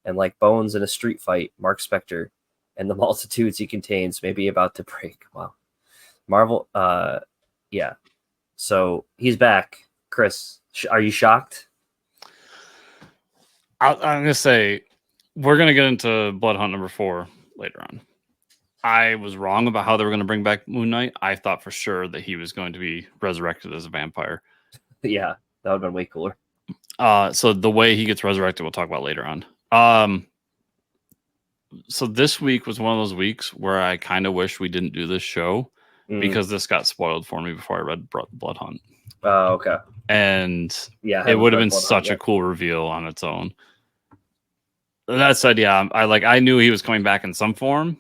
And like bones in a street fight, Mark Spector and the multitudes he contains may be about to break. Wow. Marvel, yeah. So he's back. Chris, are you shocked? I'm going to say we're going to get into Blood Hunt number 4 later on. I was wrong about how they were going to bring back Moon Knight. I thought for sure that he was going to be resurrected as a vampire. Yeah, that would have been way cooler. So the way he gets resurrected, we'll talk about later on. So this week was one of those weeks where I kind of wish we didn't do this show because this got spoiled for me before I read Blood Hunt. Oh, okay. And yeah, it would have been such a cool reveal on its own. That said, yeah, I knew he was coming back in some form.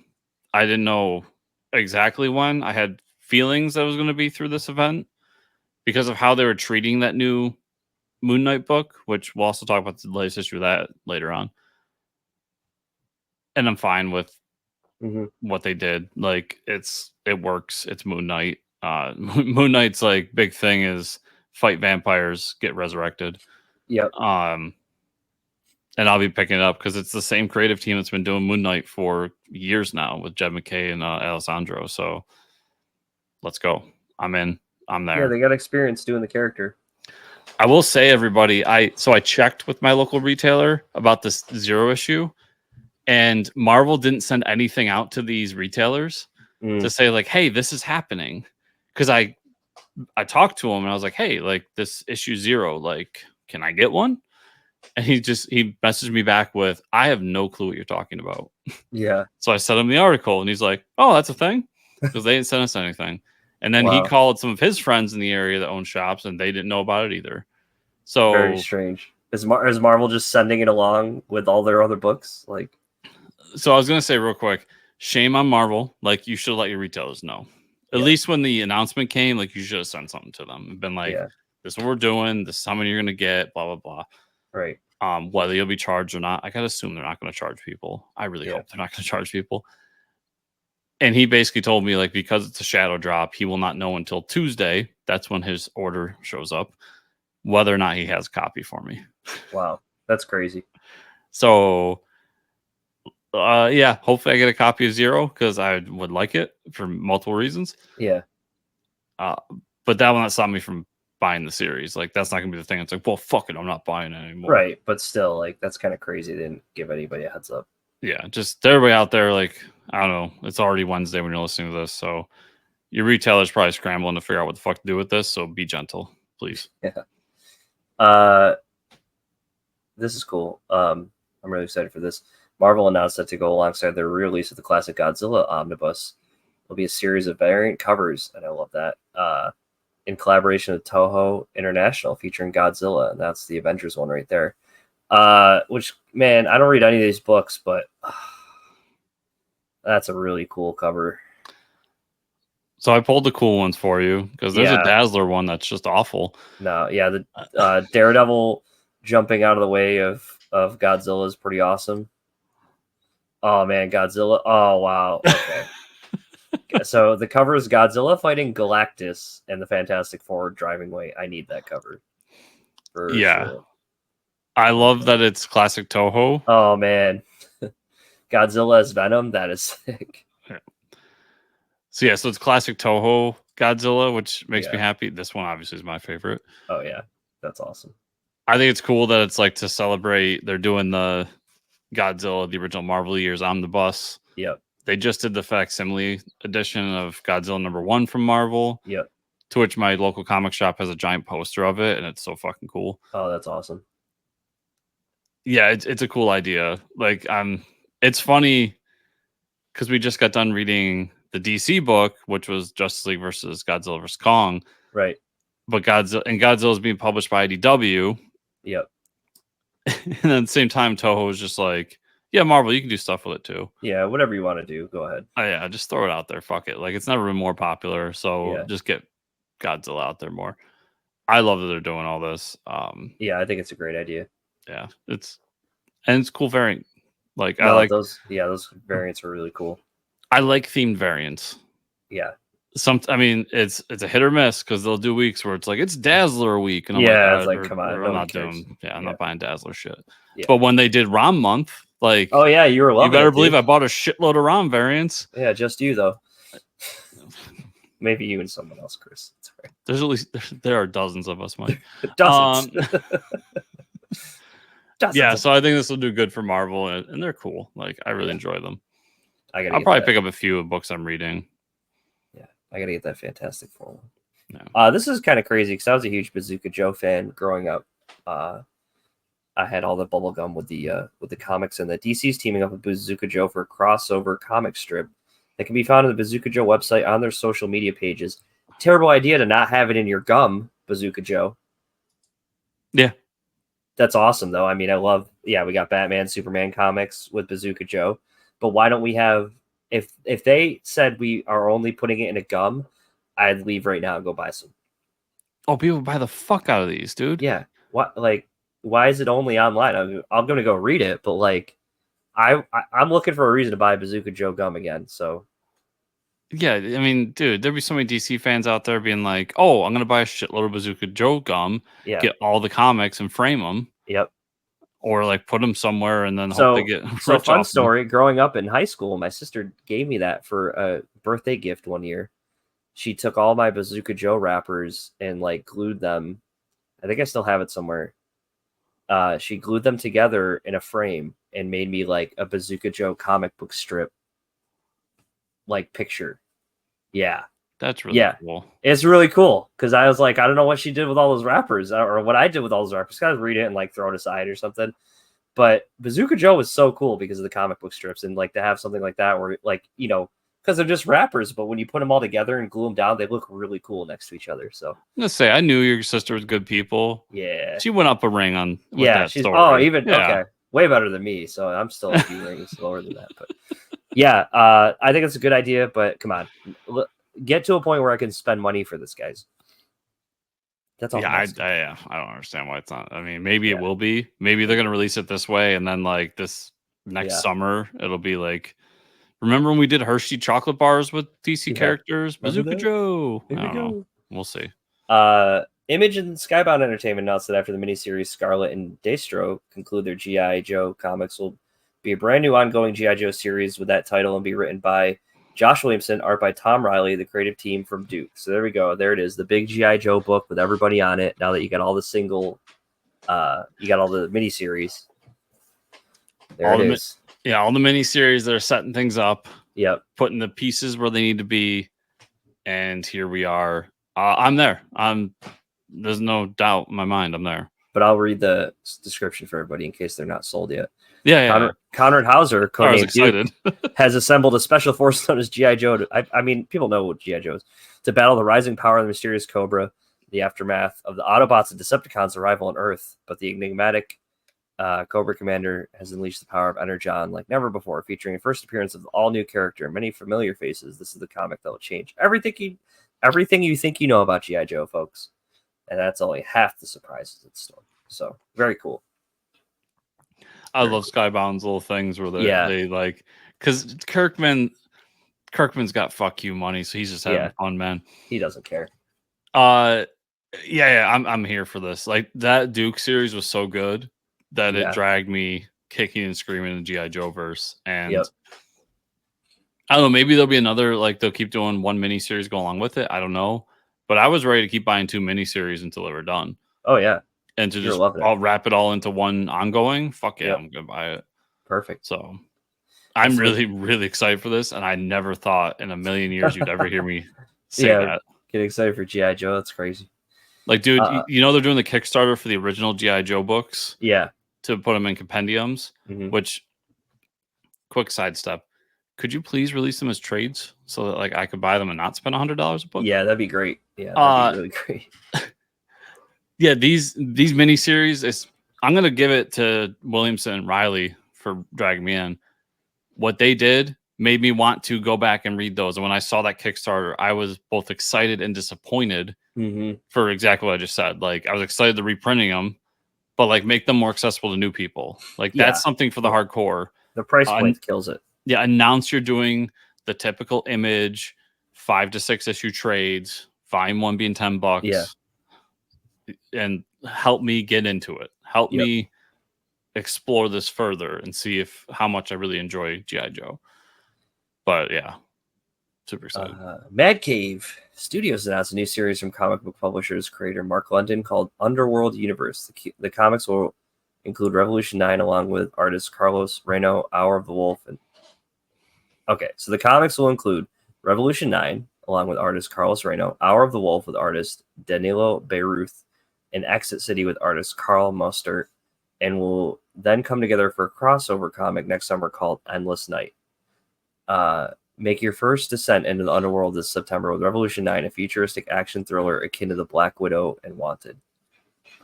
I didn't know exactly when. I had feelings that it was going to be through this event because of how they were treating that new Moon Knight book, which we'll also talk about the latest issue of that later on. And I'm fine with what they did. Like it works. It's Moon Knight. Moon Knight's like big thing is fight vampires, get resurrected. Yep. And I'll be picking it up because it's the same creative team that's been doing Moon Knight for years now with Jed McKay and Alessandro. So let's go. I'm in. I'm there. Yeah, they got experience doing the character. I will say, everybody, I checked with my local retailer about this Zero issue, and Marvel didn't send anything out to these retailers to say like, "Hey, this is happening." Because I talked to him and I was like, "Hey, like this issue 0, like, can I get one?" And he messaged me back with, "I have no clue what you're talking about." Yeah. So I sent him the article, and he's like, "Oh, that's a thing," because they didn't send us anything. And then he called some of his friends in the area that own shops, and they didn't know about it either. So very strange. Is Marvel just sending it along with all their other books? Like, so I was gonna say real quick, shame on Marvel. Like, you should let your retailers know. At least when the announcement came, like, you should have sent something to them and been like, "This is what we're doing. This is how many you're gonna get." Blah blah blah. Right. Whether you'll be charged or not, I gotta assume they're not going to charge people. I really hope they're not going to charge people. And he basically told me, like, because it's a shadow drop, he will not know until Tuesday. That's when his order shows up, whether or not he has a copy for me. Wow, that's crazy. So, yeah, hopefully I get a copy of Zero because I would like it for multiple reasons. Yeah. But that will not stop me from buying the series. Like, that's not gonna be the thing. It's like, well, fuck it, I'm not buying it anymore. Right, but still, like, that's kind of crazy. They didn't give anybody a heads up. Yeah, just everybody out there, like, I don't know. It's already Wednesday when you're listening to this, so your retailer's probably scrambling to figure out what the fuck to do with this. So be gentle, please. Yeah. This is cool. I'm really excited for this. Marvel announced that to go alongside their re-release of the classic Godzilla omnibus, will be a series of variant covers, and I love that. In collaboration with Toho International, featuring Godzilla, and that's the Avengers one right there. Which, man, I don't read any of these books, but that's a really cool cover. So I pulled the cool ones for you because there's a Dazzler one that's just awful. No, yeah, the Daredevil jumping out of the way of Godzilla is pretty awesome. Oh man, Godzilla! Oh wow, okay. So the cover is Godzilla fighting Galactus and the Fantastic Four driving away. I need that cover. Sure. I love that it's classic Toho. Oh man, Godzilla as Venom. That is sick. Yeah. So it's classic Toho Godzilla, which makes me happy. This one obviously is my favorite. Oh yeah, that's awesome. I think it's cool that it's like to celebrate. They're doing the Godzilla, the original Marvel years omnibus. Yep. They just did the facsimile edition of Godzilla #1 from Marvel. Yep. To which my local comic shop has a giant poster of it, and it's so fucking cool. Oh, that's awesome. Yeah, it's a cool idea. Like, it's funny because we just got done reading the DC book, which was Justice League versus Godzilla vs. Kong. Right. But Godzilla is being published by IDW. Yep. And then at the same time, Toho was just like, yeah, Marvel, you can do stuff with it too. Yeah, whatever you want to do, go ahead. Oh, yeah, just throw it out there. Fuck it. Like, it's never been more popular, so just get Godzilla out there more. I love that they're doing all this. Yeah, I think it's a great idea. Yeah, it's cool variant. Like No, those variants are really cool. I like themed variants. Yeah. I mean, it's a hit or miss because they'll do weeks where it's like it's Dazzler week, and I'm it's like, come on, I'm not doing. Yeah, I'm not buying Dazzler shit. Yeah. But when they did ROM month, like, oh yeah, you were loving. You better it, believe dude. I bought a shitload of ROM variants. Yeah, just you though. Maybe you and someone else, Chris. It's right. There's at least there are dozens of us, Mike. Dozens. Yeah, so I think this will do good for Marvel, and they're cool. Like, I really enjoy them. I'll probably pick up a few of books I'm reading. Yeah, I gotta get that Fantastic Four one. Yeah. This is kind of crazy because I was a huge Bazooka Joe fan growing up. I had all the bubblegum with the comics, and the DC's teaming up with Bazooka Joe for a crossover comic strip that can be found on the Bazooka Joe website on their social media pages. Terrible idea to not have it in your gum, Bazooka Joe. Yeah. That's awesome, though. I mean, we got Batman, Superman comics with Bazooka Joe, but why don't we have, if they said we are only putting it in a gum, I'd leave right now and go buy some. Oh, people buy the fuck out of these, dude. Yeah. What, like, why is it only online? I'm going to go read it, but like, I'm looking for a reason to buy Bazooka Joe gum again. So, yeah, I mean, dude, there'd be so many DC fans out there being like, "Oh, I'm gonna buy a shitload of Bazooka Joe gum, get all the comics and frame them." Yep. Or like put them somewhere and then hope they get so fun story. Growing up in high school, my sister gave me that for a birthday gift one year. She took all my Bazooka Joe wrappers and like glued them. I think I still have it somewhere. She glued them together in a frame and made me like a Bazooka Joe comic book strip like picture. Yeah. That's really cool. It's really cool because I was like, I don't know what she did with all those wrappers or what I did with all those wrappers. Gotta read it and like throw it aside or something. But Bazooka Joe was so cool because of the comic book strips, and like to have something like that where like, you know, because they're just wrappers, but when you put them all together and glue them down, they look really cool next to each other. So I'm gonna say I knew your sister was good people. Yeah. She went up a ring on that she's story. Okay. Way better than me. So I'm still a few rings lower than that. But yeah, I think it's a good idea, but come on. Get to a point where I can spend money for this, guys. That's all. Yeah, I don't understand why it's not. I mean, maybe it will be. Maybe they're gonna release it this way, and then like this next summer, it'll be like. Remember when we did Hershey chocolate bars with DC characters? Bazooka Joe. I don't know. We'll see. Image and Skybound Entertainment announced that after the miniseries Scarlet and Destro conclude their G.I. Joe comics will be a brand new ongoing G.I. Joe series with that title and be written by Josh Williamson, art by Tom Riley, the creative team from Duke. So there we go. There it is. The big G.I. Joe book with everybody on it. Now that you got all the you got all the miniseries. There it is. Yeah, all the miniseries, they're setting things up. Yep. Putting the pieces where they need to be. And here we are. I'm there. There's no doubt in my mind I'm there. But I'll read the description for everybody in case they're not sold yet. Yeah. Conrad Hauser, codenamed Duke, has assembled a special force known as G.I. Joe. I mean, people know what G.I. Joe is. To battle the rising power of the mysterious Cobra, the aftermath of the Autobots and Decepticons' arrival on Earth. But the enigmatic Cobra Commander has unleashed the power of Energon like never before, featuring a first appearance of all new character and many familiar faces. This is the comic that will change everything you think you know about G.I. Joe, folks. And that's only half the surprises in the story. So very cool. I love Skybound's little things where they like, because Kirkman's got fuck you money, so he's just having fun, man. He doesn't care. I'm here for this. Like that Duke series was so good that it dragged me kicking and screaming in the G.I. Joe verse. And I don't know, maybe there'll be another, like they'll keep doing one mini series go along with it. I don't know. But I was ready to keep buying 2 miniseries until they were done. Oh yeah. And to just I'll wrap it all into one ongoing. Fuck yeah, I'm gonna buy it. Perfect. So I'm really, really excited for this, and I never thought in a million years you'd ever hear me say that. Get excited for G.I. Joe. That's crazy. Like, dude, you know they're doing the Kickstarter for the original G.I. Joe books. Yeah. To put them in compendiums, which quick sidestep. Could you please release them as trades so that like I could buy them and not spend $100 a book? Yeah, that'd be great. Yeah, that'd be really great. Yeah, these miniseries I'm gonna give it to Williamson and Riley for dragging me in. What they did made me want to go back and read those. And when I saw that Kickstarter, I was both excited and disappointed for exactly what I just said. Like, I was excited to reprinting them, but like make them more accessible to new people. Like that's something for the hardcore. The price point kills it. Yeah, announce you're doing the typical image, 5 to 6 issue trades, volume 1 being $10. Yeah. And help me get into it. Help me explore this further and see how much I really enjoy G.I. Joe. But yeah, super excited. Mad Cave Studios announced a new series from comic book publishers creator Mark London called Underworld Universe. The comics will include Revolution 9 along with artists Carlos Reno, Hour of the Wolf, and so the comics will include Revolution 9 along with artist Carlos Reno, Hour of the Wolf with artist Danilo Beyruth, and Exit City with artist Carl Mustert, and will then come together for a crossover comic next summer called Endless Night. Make your first descent into the underworld this September with Revolution 9, a futuristic action thriller akin to the Black Widow and Wanted.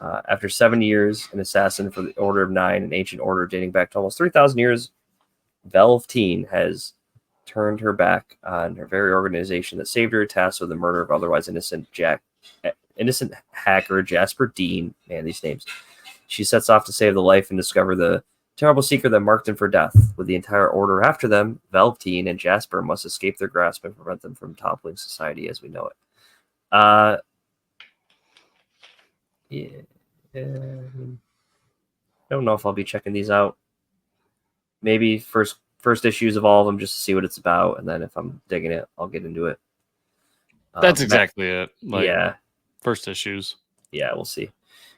After 7 years, an assassin for the Order of Nine, an ancient order dating back to almost 3,000 years, Velveteen has turned her back on her very organization that saved her, tasked with the murder of otherwise innocent hacker Jasper Dean. Man, these names. She sets off to save the life and discover the terrible secret that marked them for death. With the entire order after them, Velveteen and Jasper must escape their grasp and prevent them from toppling society as we know it. Don't know if I'll be checking these out. Maybe first issues of all of them just to see what it's about, and then if I'm digging it, I'll get into it. That's exactly it. Like, yeah. First issues. Yeah, we'll see.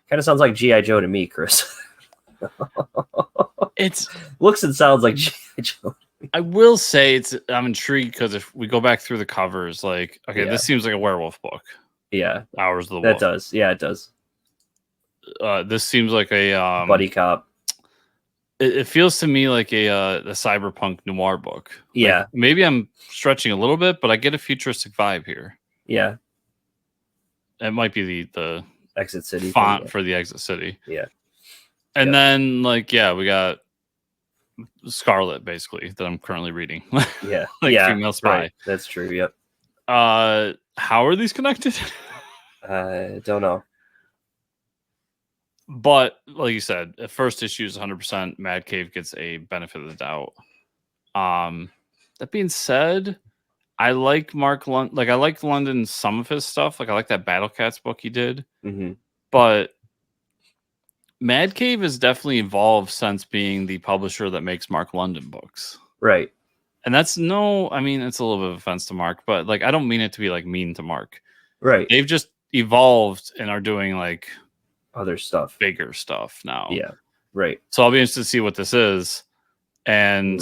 Kind of sounds like G.I. Joe to me, Chris. It looks and sounds like G.I. Joe. I will say I'm intrigued because if we go back through the covers, like, this seems like a werewolf book. Yeah. Hours of the Wolf. That does. Yeah, it does. This seems like a buddy cop. It feels to me like a cyberpunk noir book. Yeah. Like, maybe I'm stretching a little bit, but I get a futuristic vibe here. Yeah. It might be the Exit City font for the Exit City. Yeah. And then we got Scarlet, basically, that I'm currently reading. Yeah. Female Spy. Right. That's true. Yep. How are these connected? Don't know. But like you said, the first issue is 100%. Mad Cave gets a benefit of the doubt. That being said, I like Mark London. Like, I like London some of his stuff. Like, I like that Battle Cats book he did. But Mad Cave has definitely evolved since being the publisher that makes Mark London books. Right. And that's it's a little bit of offense to Mark, but like, I don't mean it to be like mean to Mark. Right. They've just evolved and are doing like other stuff, bigger stuff now. Yeah. Right. So I'll be interested to see what this is. And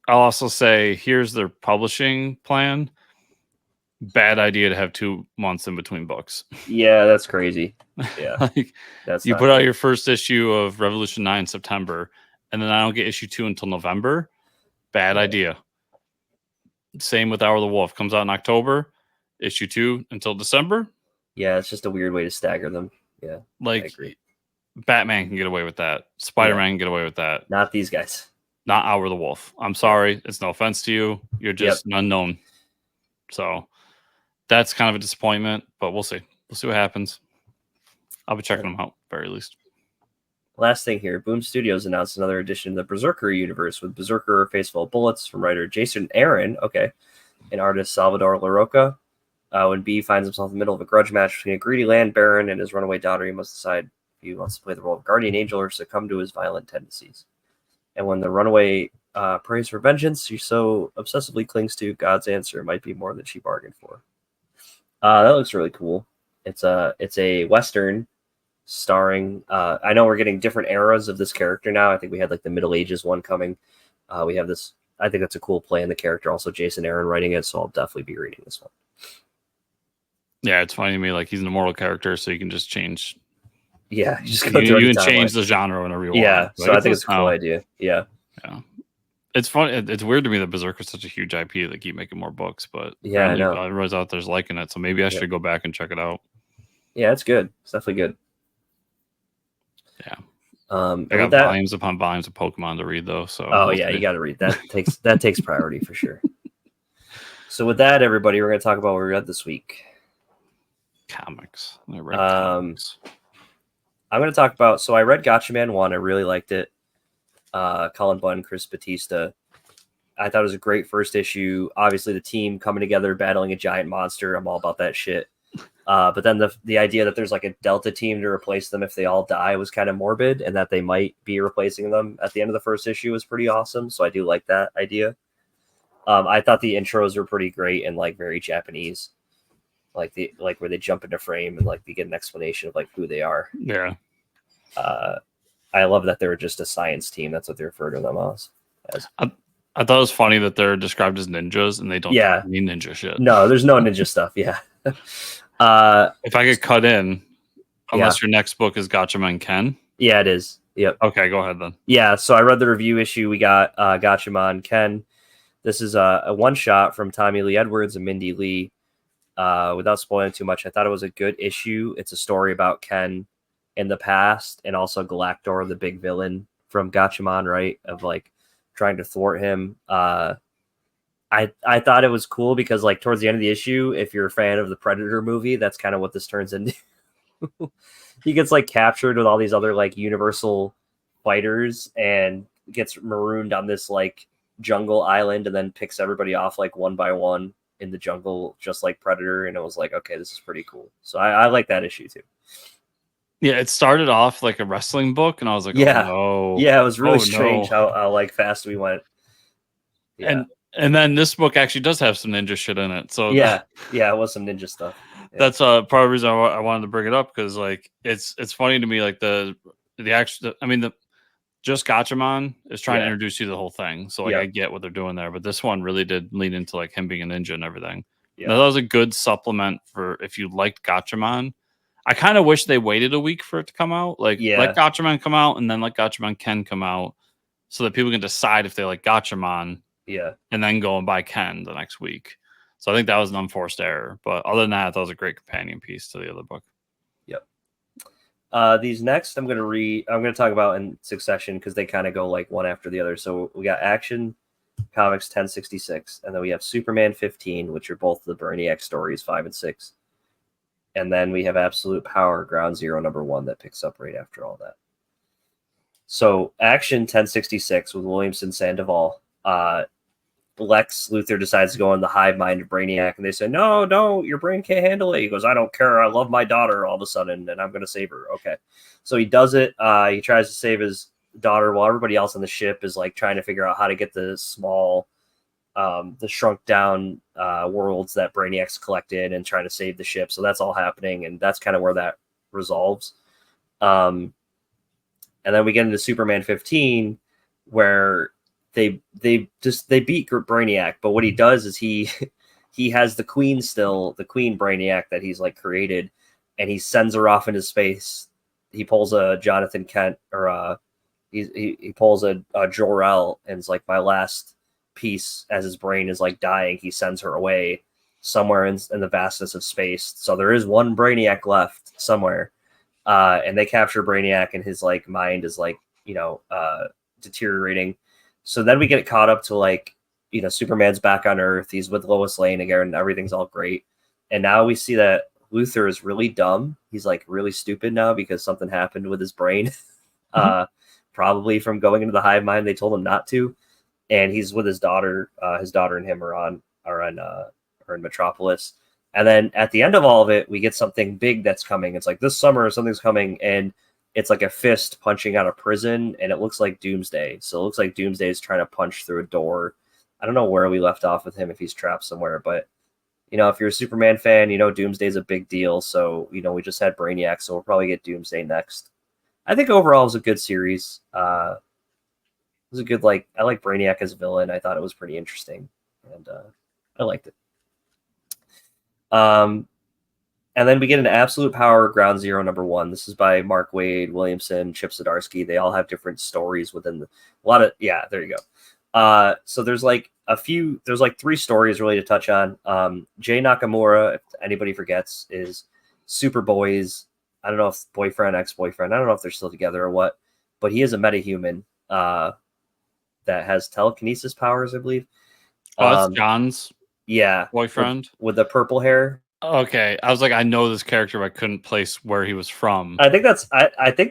I'll also say, here's their publishing plan. Bad idea to have 2 months in between books. Yeah, that's crazy. Yeah. Like, you put out your first issue of Revolution 9 in September, and then I don't get issue 2 until November. Bad idea. Same with Hour of the Wolf. Comes out in October. Issue 2 until December. Yeah, it's just a weird way to stagger them. Yeah. Like, Batman can get away with that. Spider-Man can get away with that. Not these guys. Not Hour of the Wolf. I'm sorry. It's no offense to you. You're just an unknown. So that's kind of a disappointment, but we'll see. We'll see what happens. I'll be checking them out, very least. Last thing here, Boom Studios announced another edition of the Berserker universe with Berserker Face Full of Bullets from writer Jason Aaron, and artist Salvador LaRocca. When B finds himself in the middle of a grudge match between a greedy land baron and his runaway daughter, he must decide if he wants to play the role of guardian angel or succumb to his violent tendencies. And when the runaway prays for vengeance, she so obsessively clings to God's answer, it might be more than she bargained for. That looks really cool. It's a Western starring, I know we're getting different eras of this character now. I think we had like the Middle Ages one coming. We have this, I think that's a cool play in the character. Also Jason Aaron writing it, so I'll definitely be reading this one. Yeah, it's funny to me, like, he's an immortal character, so you can just change. Yeah, you can change the genre whenever you want. Yeah, so I think it's a cool idea. Yeah. It's fun. It's weird to me that Berserker is such a huge IP that keep making more books, but yeah, I know everyone's out there's liking it, so maybe I should go back and check it out. Yeah, it's good. It's definitely good. Yeah. I got volumes upon volumes of Pokemon to read though. So you got to read that. Takes priority for sure. So with that, everybody, we're going to talk about what we read this week. Comics. I read comics. I'm going to talk about. So I read Gatchaman 1. I really liked it. Colin Bunn, Chris Batista. I thought it was a great first issue. Obviously, the team coming together, battling a giant monster. I'm all about that shit. But then the idea that there's like a Delta team to replace them if they all die was kind of morbid, and that they might be replacing them at the end of the first issue was pretty awesome. So I do like that idea. I thought the intros were pretty great and like very Japanese, like where they jump into frame and like we get an explanation of like who they are. Yeah. I love that they were just a science team. That's what they refer to them as. I thought it was funny that they're described as ninjas and they don't mean ninja shit. No, there's no ninja stuff. Yeah. If I could cut in, unless your next book is Gatchaman Ken. Yeah, it is. Yep. Okay, go ahead then. Yeah, so I read the review issue. We got Gatchaman Ken. This is a one-shot from Tommy Lee Edwards and Mindy Lee. Without spoiling too much, I thought it was a good issue. It's a story about Ken in the past and also Galactor, the big villain from Gatchaman, right? Of like trying to thwart him. I thought it was cool because like towards the end of the issue, if you're a fan of the Predator movie, that's kind of what this turns into. He gets like captured with all these other like Universal fighters and gets marooned on this like jungle island and then picks everybody off like one by one in the jungle, just like Predator. And it was like, okay, this is pretty cool. So I like that issue too. Yeah, it started off like a wrestling book, and I was like, yeah, oh, no. Yeah, it was really strange how like fast we went. Yeah. And then this book actually does have some ninja shit in it. So yeah, it was some ninja stuff. Yeah. That's part of the reason I wanted to bring it up, because like it's funny to me, like the actual, I mean, just Gatchaman is trying to introduce you to the whole thing. So like I get what they're doing there, but this one really did lean into like him being a ninja and everything. Yeah. Now, that was a good supplement for if you liked Gatchaman. I kind of wish they waited a week for it to come out. Like let Gatchaman come out and then let Gatchaman Ken come out so that people can decide if they like Gatchaman. Yeah. And then go and buy Ken the next week. So I think that was an unforced error. But other than that was a great companion piece to the other book. Yep. These next I'm going to talk about in succession because they kind of go like one after the other. So we got Action Comics 1066, and then we have Superman 15, which are both the Brainiac stories 5 and 6. And then we have Absolute Power Ground Zero #1 that picks up right after all that. So Action 1066 with Williamson Sandoval. Lex Luthor decides to go on the hive mind of Brainiac, and they say, no, your brain can't handle it. He goes, I don't care. I love my daughter all of a sudden, and I'm going to save her. Okay. So he does it. He tries to save his daughter while everybody else on the ship is like trying to figure out how to get the small, the shrunk down worlds that Brainiac's collected and trying to save the ship. So that's all happening, and that's kind of where that resolves. And then we get into Superman 15, where they beat Brainiac, but what he does is he has the Queen Brainiac that he's like created, and he sends her off into space. He pulls a Jonathan Kent, or he pulls a Jor-El, and it's like my last piece as his brain is like dying. He sends her away somewhere in the vastness of space. So there is one Brainiac left somewhere, and they capture Brainiac, and his like mind is like deteriorating. So then we get caught up to like, Superman's back on Earth. He's with Lois Lane again, and everything's all great. And now we see that Luthor is really dumb. He's like really stupid now because something happened with his brain, probably from going into the hive mind. They told him not to, and he's with his daughter. His daughter and him are in Metropolis. And then at the end of all of it, we get something big that's coming. It's like this summer something's coming, and it's like a fist punching out a prison, and it looks like Doomsday. So it looks like Doomsday is trying to punch through a door. I don't know where we left off with him, if he's trapped somewhere, but if you're a Superman fan, Doomsday's a big deal. So, we just had Brainiac, so we'll probably get Doomsday next. I think overall it was a good series. It was a good, I like Brainiac as a villain. I thought it was pretty interesting, and I liked it. And then we get an Absolute Power Ground Zero #1. This is by Mark Waid, Williamson, Chip Zdarsky. They all have different stories within there you go. So there's like there's like 3 stories really to touch on. Jay Nakamura, if anybody forgets, is Superboy's, I don't know if boyfriend, ex-boyfriend, I don't know if they're still together or what. but he is a metahuman that has telekinesis powers, I believe. Oh, that's John's Yeah, boyfriend with the purple hair. Okay, I was like, I know this character, but I couldn't place where he was from. I think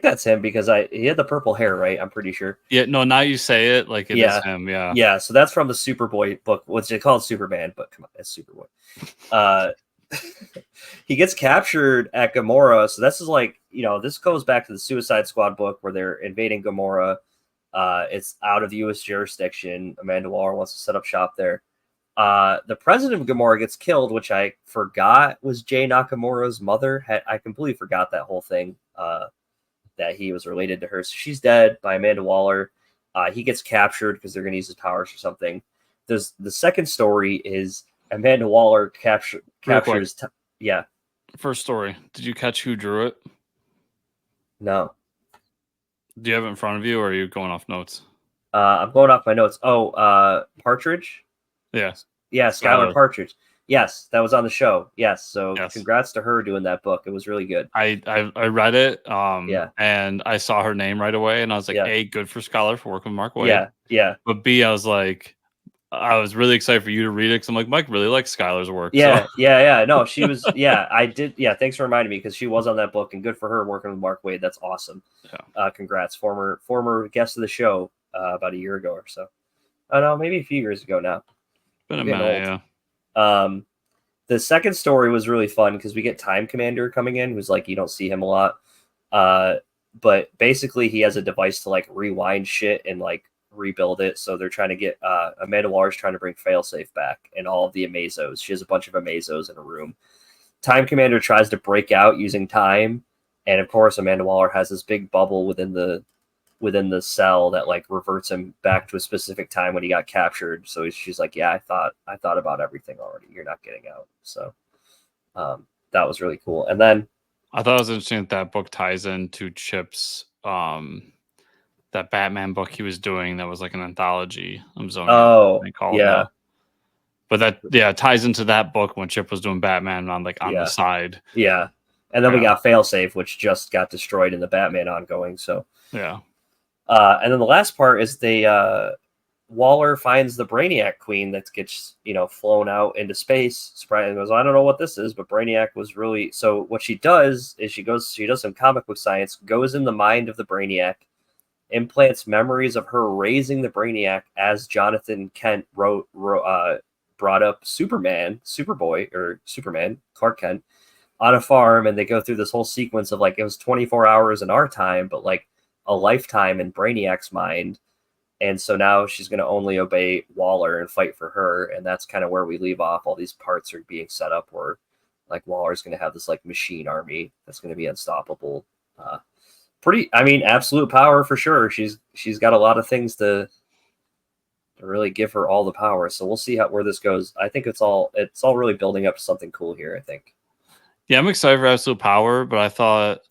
that's him because he had the purple hair, right? I'm pretty sure. Yeah, no, now you say it like it is him. Yeah, yeah. So that's from the Superboy book, which they call it Superman, but come on, it's Superboy. He gets captured at Gamora, so this is like this goes back to the Suicide Squad book where they're invading Gamora. It's out of U.S. jurisdiction. Amanda Waller wants to set up shop there. The president of Gamora gets killed, which I forgot was Jay Nakamura's mother. I completely forgot that whole thing, that he was related to her. So she's dead by Amanda Waller. He gets captured because they're going to use his powers or something. The second story is Amanda Waller captures. Yeah. First story. Did you catch who drew it? No. Do you have it in front of you, or are you going off notes? I'm going off my notes. Oh, Partridge? Yeah. Yeah, Skylar Partridge. Yes, that was on the show. Yes, so congrats to her doing that book. It was really good. I read it, and I saw her name right away, and I was like, A, good for Skylar for working with Mark Waid. Yeah. But B, I was like, I was really excited for you to read it because I'm like, Mike really likes Skylar's work. Yeah, so. yeah. No, she was. Yeah, I did. Yeah, thanks for reminding me because she was on that book, and good for her working with Mark Waid. That's awesome. Yeah. Congrats, former guest of the show about a year ago or so. Oh no, maybe a few years ago now. Been a minute, yeah. The second story was really fun because we get Time Commander coming in, who's like you don't see him a lot, but basically he has a device to like rewind shit and like rebuild it. So they're trying to get Amanda Waller's trying to bring Failsafe back and all of the Amazos. She has a bunch of Amazos in a room. Time Commander tries to break out using time, and of course Amanda Waller has this big bubble within the cell that like reverts him back to a specific time when he got captured. So she's like, yeah, I thought about everything already. You're not getting out. So that was really cool. And then I thought it was interesting that book ties into Chip's that Batman book he was doing that was like an anthology. I'm zoning out. Yeah. But that ties into that book when Chip was doing Batman on like on the side. Yeah. And then we got Failsafe, which just got destroyed in the Batman ongoing. So yeah. And then the last part is Waller finds the Brainiac Queen that gets flown out into space. Sprite goes, I don't know what this is, but Brainiac was really. So what she does is she does some comic book science, goes in the mind of the Brainiac, implants memories of her raising the Brainiac as Jonathan Kent brought up Superboy or Superman, Clark Kent, on a farm, and they go through this whole sequence of like it was 24 hours in our time, but like a lifetime in Brainiac's mind. And so now she's going to only obey Waller and fight for her. And that's kind of where we leave off. All these parts are being set up where like Waller's going to have this like machine army that's going to be unstoppable. Absolute power for sure. She's got a lot of things to really give her all the power. So we'll see where this goes. I think it's all really building up to something cool here, I think. Yeah, I'm excited for Absolute Power, but I thought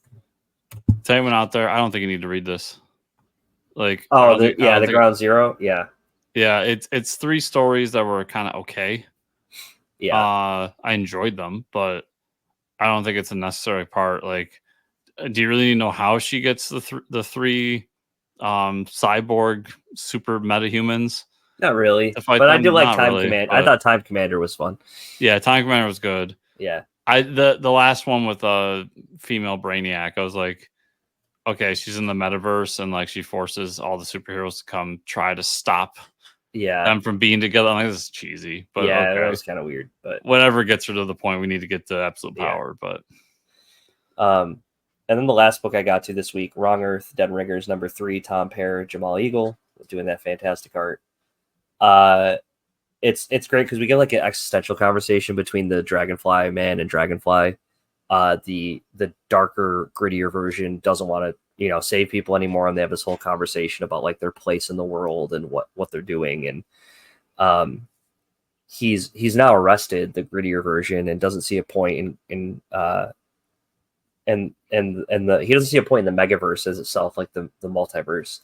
to anyone out there, I don't think you need to read this. Like, the Ground Zero. Yeah. Yeah, it's 3 stories that were kind of okay. Yeah. I enjoyed them, but I don't think it's a necessary part. Like, do you really know how she gets the 3 cyborg super metahumans? Not really, but I do like Time Commander. I thought Time Commander was fun. Yeah, Time Commander was good. Yeah. The last one with a female Brainiac, I was like, okay, she's in the metaverse and like she forces all the superheroes to come try to stop them from being together. I'm like, this is cheesy, but okay. That was kind of weird. But whatever gets her to the point, we need to get to Absolute Power. But and then the last book I got to this week, Wrong Earth, Deadringers #3, Tom Pear, Jamal Eagle doing that fantastic art. It's great because we get like an existential conversation between the Dragonfly man and Dragonfly. The darker, grittier version doesn't want to save people anymore, and they have this whole conversation about like their place in the world and what they're doing. And he's now arrested, the grittier version, and doesn't see a point in he doesn't see a point in the megaverse as itself, like the multiverse,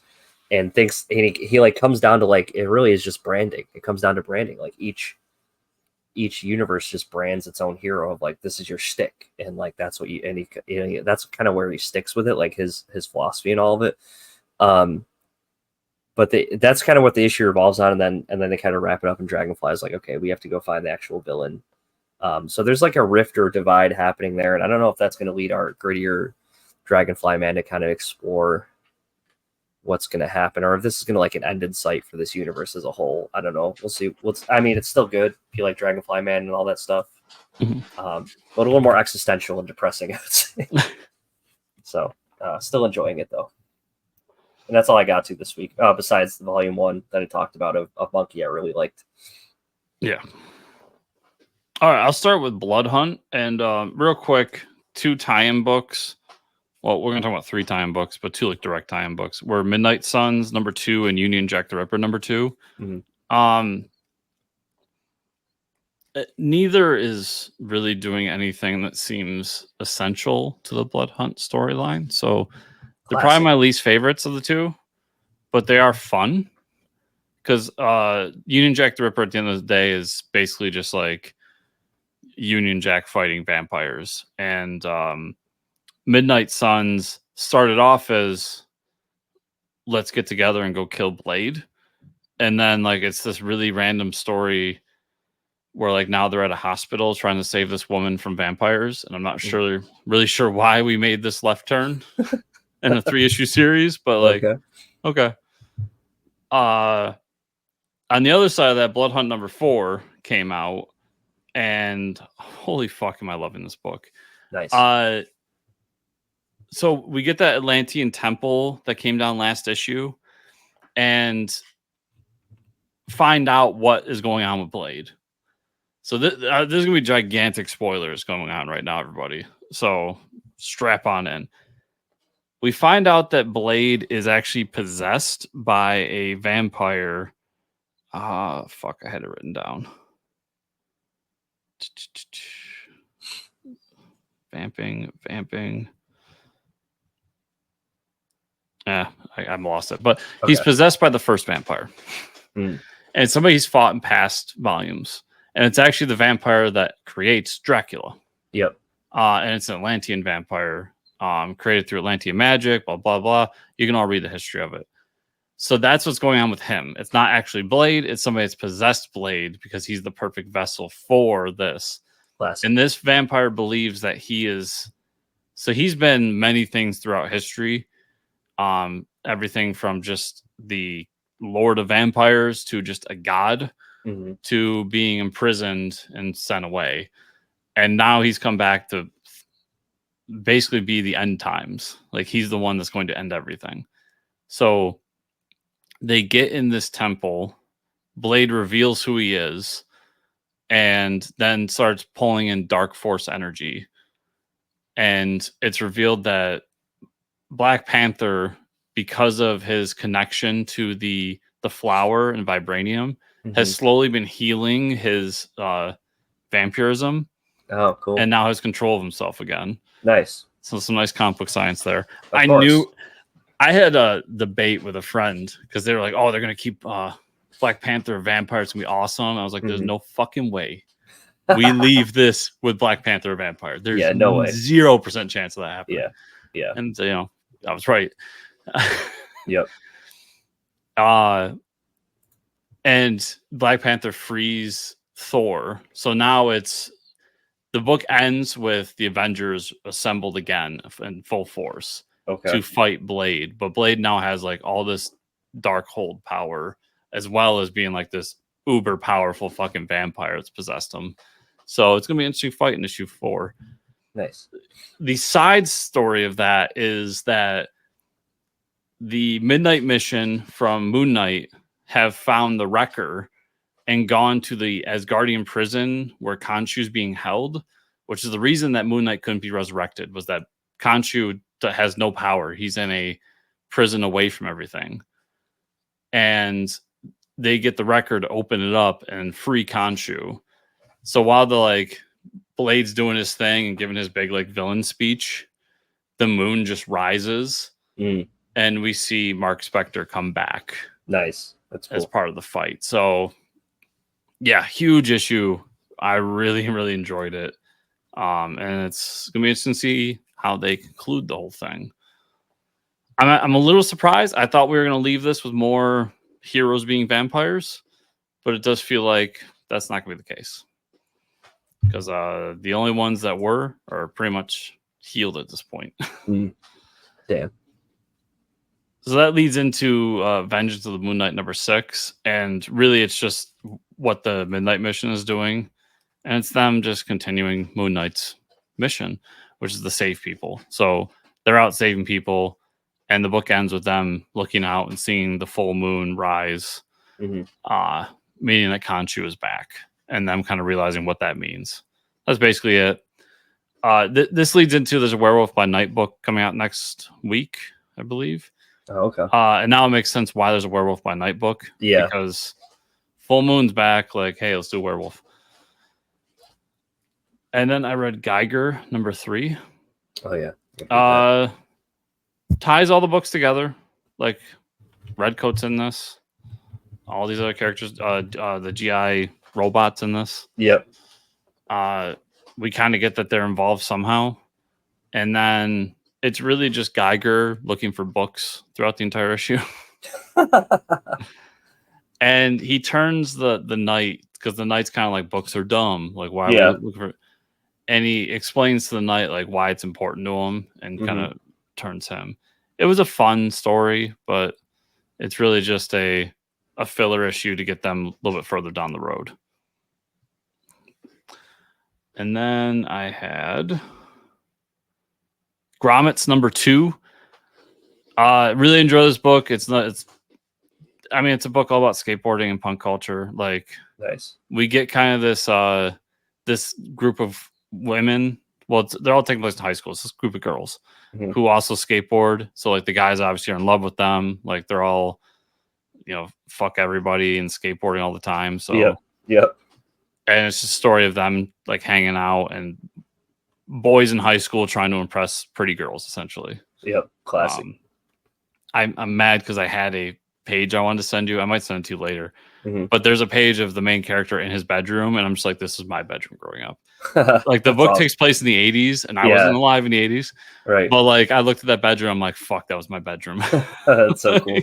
and thinks he like comes down to like it really is just branding. It comes down to branding. Like each universe just brands its own hero of like this is your shtick, and like that's what that's kind of where he sticks with it, like his philosophy and all of it. But that's kind of what the issue revolves on, and then they kind of wrap it up, and Dragonfly is like, okay, we have to go find the actual villain. So there's like a rift or divide happening there, and I don't know if that's going to lead our grittier Dragonfly man to kind of explore what's going to happen, or if this is going to like an end in sight for this universe as a whole. I don't know. We'll see. I mean, it's still good if you like Dragonfly Man and all that stuff, but a little more existential and depressing, I would say. So, still enjoying it though. And that's all I got to this week. Besides the volume 1 that I talked about of Monkey, I really liked. Yeah. All right, I'll start with Blood Hunt, and real quick, 2 tie-in books. Well, we're going to talk about 3 tie-in books, but 2 like direct tie-in books were Midnight Suns #2 and Union Jack the Ripper #2. Neither is really doing anything that seems essential to the Blood Hunt storyline. So they're probably my least favorites of the 2, but they are fun. Because Union Jack the Ripper at the end of the day is basically just like Union Jack fighting vampires. And Midnight Suns started off as let's get together and go kill Blade. And then like it's this really random story where like now they're at a hospital trying to save this woman from vampires. And I'm not really sure why we made this left turn in a 3-issue series, but like, okay. On the other side of that, Blood Hunt #4 came out, and holy fuck, am I loving this book? Nice. So we get that Atlantean temple that came down last issue, and find out what is going on with Blade. So there's going to be gigantic spoilers going on right now, everybody. So strap on in. We find out that Blade is actually possessed by a vampire. Fuck, I had it written down. Vamping. I'm lost it. But he's possessed by the first vampire. And somebody he's fought in past volumes. And it's actually the vampire that creates Dracula. Yep. And it's an Atlantean vampire created through Atlantean magic, blah, blah, blah. You can all read the history of it. So that's what's going on with him. It's not actually Blade. It's somebody that's possessed Blade because he's the perfect vessel for this. Classic. And this vampire believes that he is... So he's been many things throughout history. Everything from just the Lord of Vampires to just a god to being imprisoned and sent away. And now he's come back to basically be the end times. Like he's the one that's going to end everything. So they get in this temple. Blade reveals who he is and then starts pulling in dark force energy. And it's revealed that Black Panther, because of his connection to the flower and vibranium, has slowly been healing his vampirism. Oh, cool. And now has control of himself again. Nice. So some nice comic book science there. Of course. I had a debate with a friend because they were like, oh, they're going to keep Black Panther vampires. It's going to be awesome. I was like, there's no fucking way we leave this with Black Panther vampire. There's no way. 0% chance of that happening. Yeah. And, I was right. Yep. And Black Panther frees Thor. So now the book ends with the Avengers assembled again in full force to fight Blade. But Blade now has like all this dark hold power, as well as being like this uber powerful fucking vampire that's possessed him. So it's going to be an interesting fight in issue 4. Nice. The side story of that is that the Midnight Mission from Moon Knight have found the Wrecker and gone to the Asgardian prison where Khonshu's being held, which is the reason that Moon Knight couldn't be resurrected, was that Khonshu has no power. He's in a prison away from everything. And they get the Wrecker to open it up and free Khonshu. So while Blade's doing his thing and giving his big villain speech, the moon just rises. And we see Mark Spector come back. Nice. That's cool. As part of the fight. So, yeah, huge issue. I really, really enjoyed it. And it's going to be interesting to see how they conclude the whole thing. I'm a little surprised. I thought we were going to leave this with more heroes being vampires, but it does feel like that's not going to be the case. Because the only ones that are pretty much healed at this point. Damn. So that leads into Vengeance of the Moon Knight number 6. And really, it's just what the Midnight Mission is doing. And it's them just continuing Moon Knight's mission, which is to save people. So they're out saving people. And the book ends with them looking out and seeing the full moon rise, meaning that Khonshu is back. And them kind of realizing what that means. That's basically it. This leads into there's a Werewolf by Night book coming out next week, I believe. Oh, okay. And now it makes sense why there's a Werewolf by Night book. Yeah. Because full moon's back. Like, hey, let's do werewolf. And then I read Geiger number 3. Oh yeah. Ties all the books together. Like Redcoat's in this. All these other characters. The GI robots in this. Yep. We kind of get that they're involved somehow. And then it's really just Geiger looking for books throughout the entire issue. And he turns the Knight, because the Knight's kind of like, books are dumb. Like, why are we looking for... And he explains to the Knight like why it's important to him, and kind of turns him. It was a fun story, but it's really just a filler issue to get them a little bit further down the road. And then I had Grommets number 2. Really enjoy this book. It's a book all about skateboarding and punk culture. Like, nice. We get kind of this group of women. Well, they're all taking place in high school. It's this group of girls who also skateboard. So like the guys obviously are in love with them. Like they're all, fuck everybody and skateboarding all the time. So yep. And it's just a story of them like hanging out and boys in high school trying to impress pretty girls, essentially. Yep. Classic. I'm mad because I had a page I wanted to send you. I might send it to you later. But there's a page of the main character in his bedroom, and I'm just like, this is my bedroom growing up. Like the book takes place in the 80s, and I wasn't alive in the 80s. Right. But like I looked at that bedroom, I'm like, fuck, that was my bedroom. That's so cool.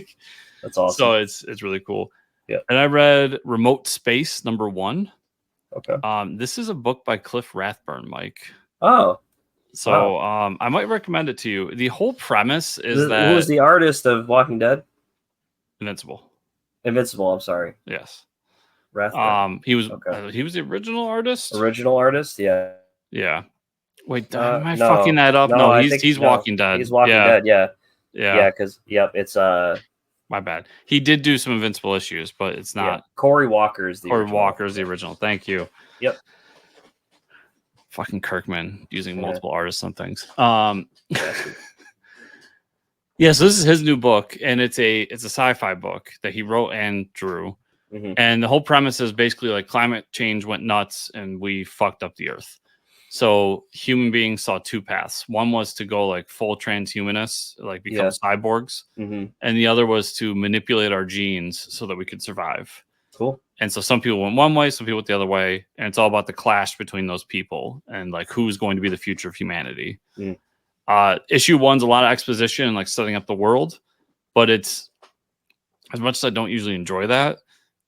That's awesome. So it's really cool. Yeah. And I read Remote Space number 1. Okay. This is a book by Cliff Rathburn, Mike. Oh. So I might recommend it to you. The whole premise is that who was the artist of Walking Dead? Invincible, I'm sorry. Yes. Rathburn. He was the original artist. Yeah. Yeah. Wait, am I fucking that up? No, he's Walking Dead. He's Walking Dead. Yeah. Yeah. Because it's my bad. He did do some Invincible issues, but it's not. Yeah. Corey Walker's the original. Thank you. Yep. Fucking Kirkman using multiple artists on things. Yeah, so this is his new book, and it's a sci-fi book that he wrote and drew. And the whole premise is basically like climate change went nuts and we fucked up the earth. So human beings saw 2 paths. One was to go like full transhumanists, like become cyborgs. And the other was to manipulate our genes so that we could survive. Cool. And so some people went one way, some people went the other way. And it's all about the clash between those people and like who's going to be the future of humanity. Issue 1's a lot of exposition and like setting up the world, but it's, as much as I don't usually enjoy that,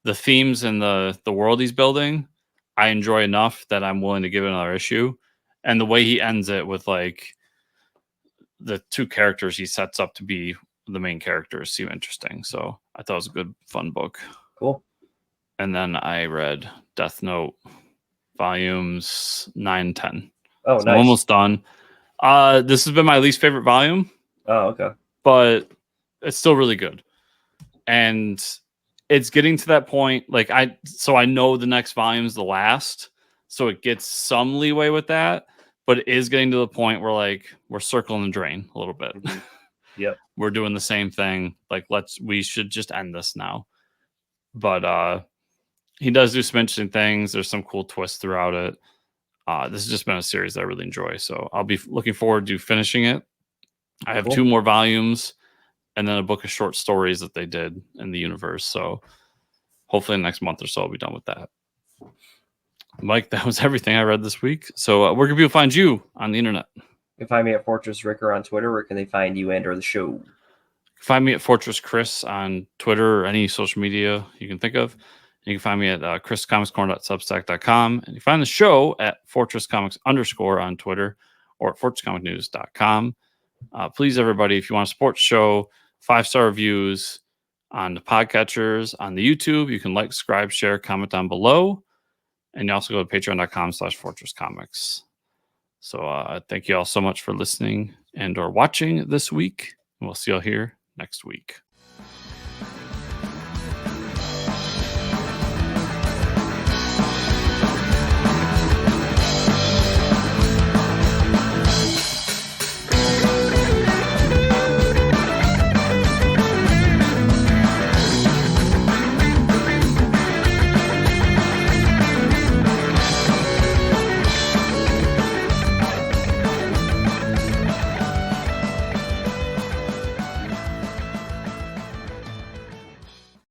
the themes and the world he's building, I enjoy enough that I'm willing to give it another issue. And the way he ends it with like the 2 characters he sets up to be the main characters seem interesting. So I thought it was a good, fun book. Cool. And then I read Deathnote volumes 9 and 10. Oh, so nice. I'm almost done. This has been my least favorite volume. Oh, okay. But it's still really good. And it's getting to that point. Like I know the next volume is the last. So it gets some leeway with that. But it is getting to the point where like we're circling the drain a little bit. Yep. We're doing the same thing. Like we should just end this now. But he does do some interesting things. There's some cool twists throughout it. This has just been a series that I really enjoy. So I'll be looking forward to finishing it. I have 2 more volumes and then a book of short stories that they did in the universe. So hopefully in the next month or so, I'll be done with that. Mike, that was everything I read this week. So where can people find you on the internet? You can find me at Fortress Ricker on Twitter. Where can they find you and or the show? Find me at Fortress Chris on Twitter or any social media you can think of. You can find me at chriscomicscorner.substack.com. And you find the show at fortresscomics_ on Twitter or at fortresscomicnews.com. Please, everybody, if you want to support the show, 5-star reviews on the podcatchers, on the YouTube. You can like, subscribe, share, comment down below. And you also go to patreon.com/fortresscomics. So thank you all so much for listening and or watching this week. And we'll see you all here next week.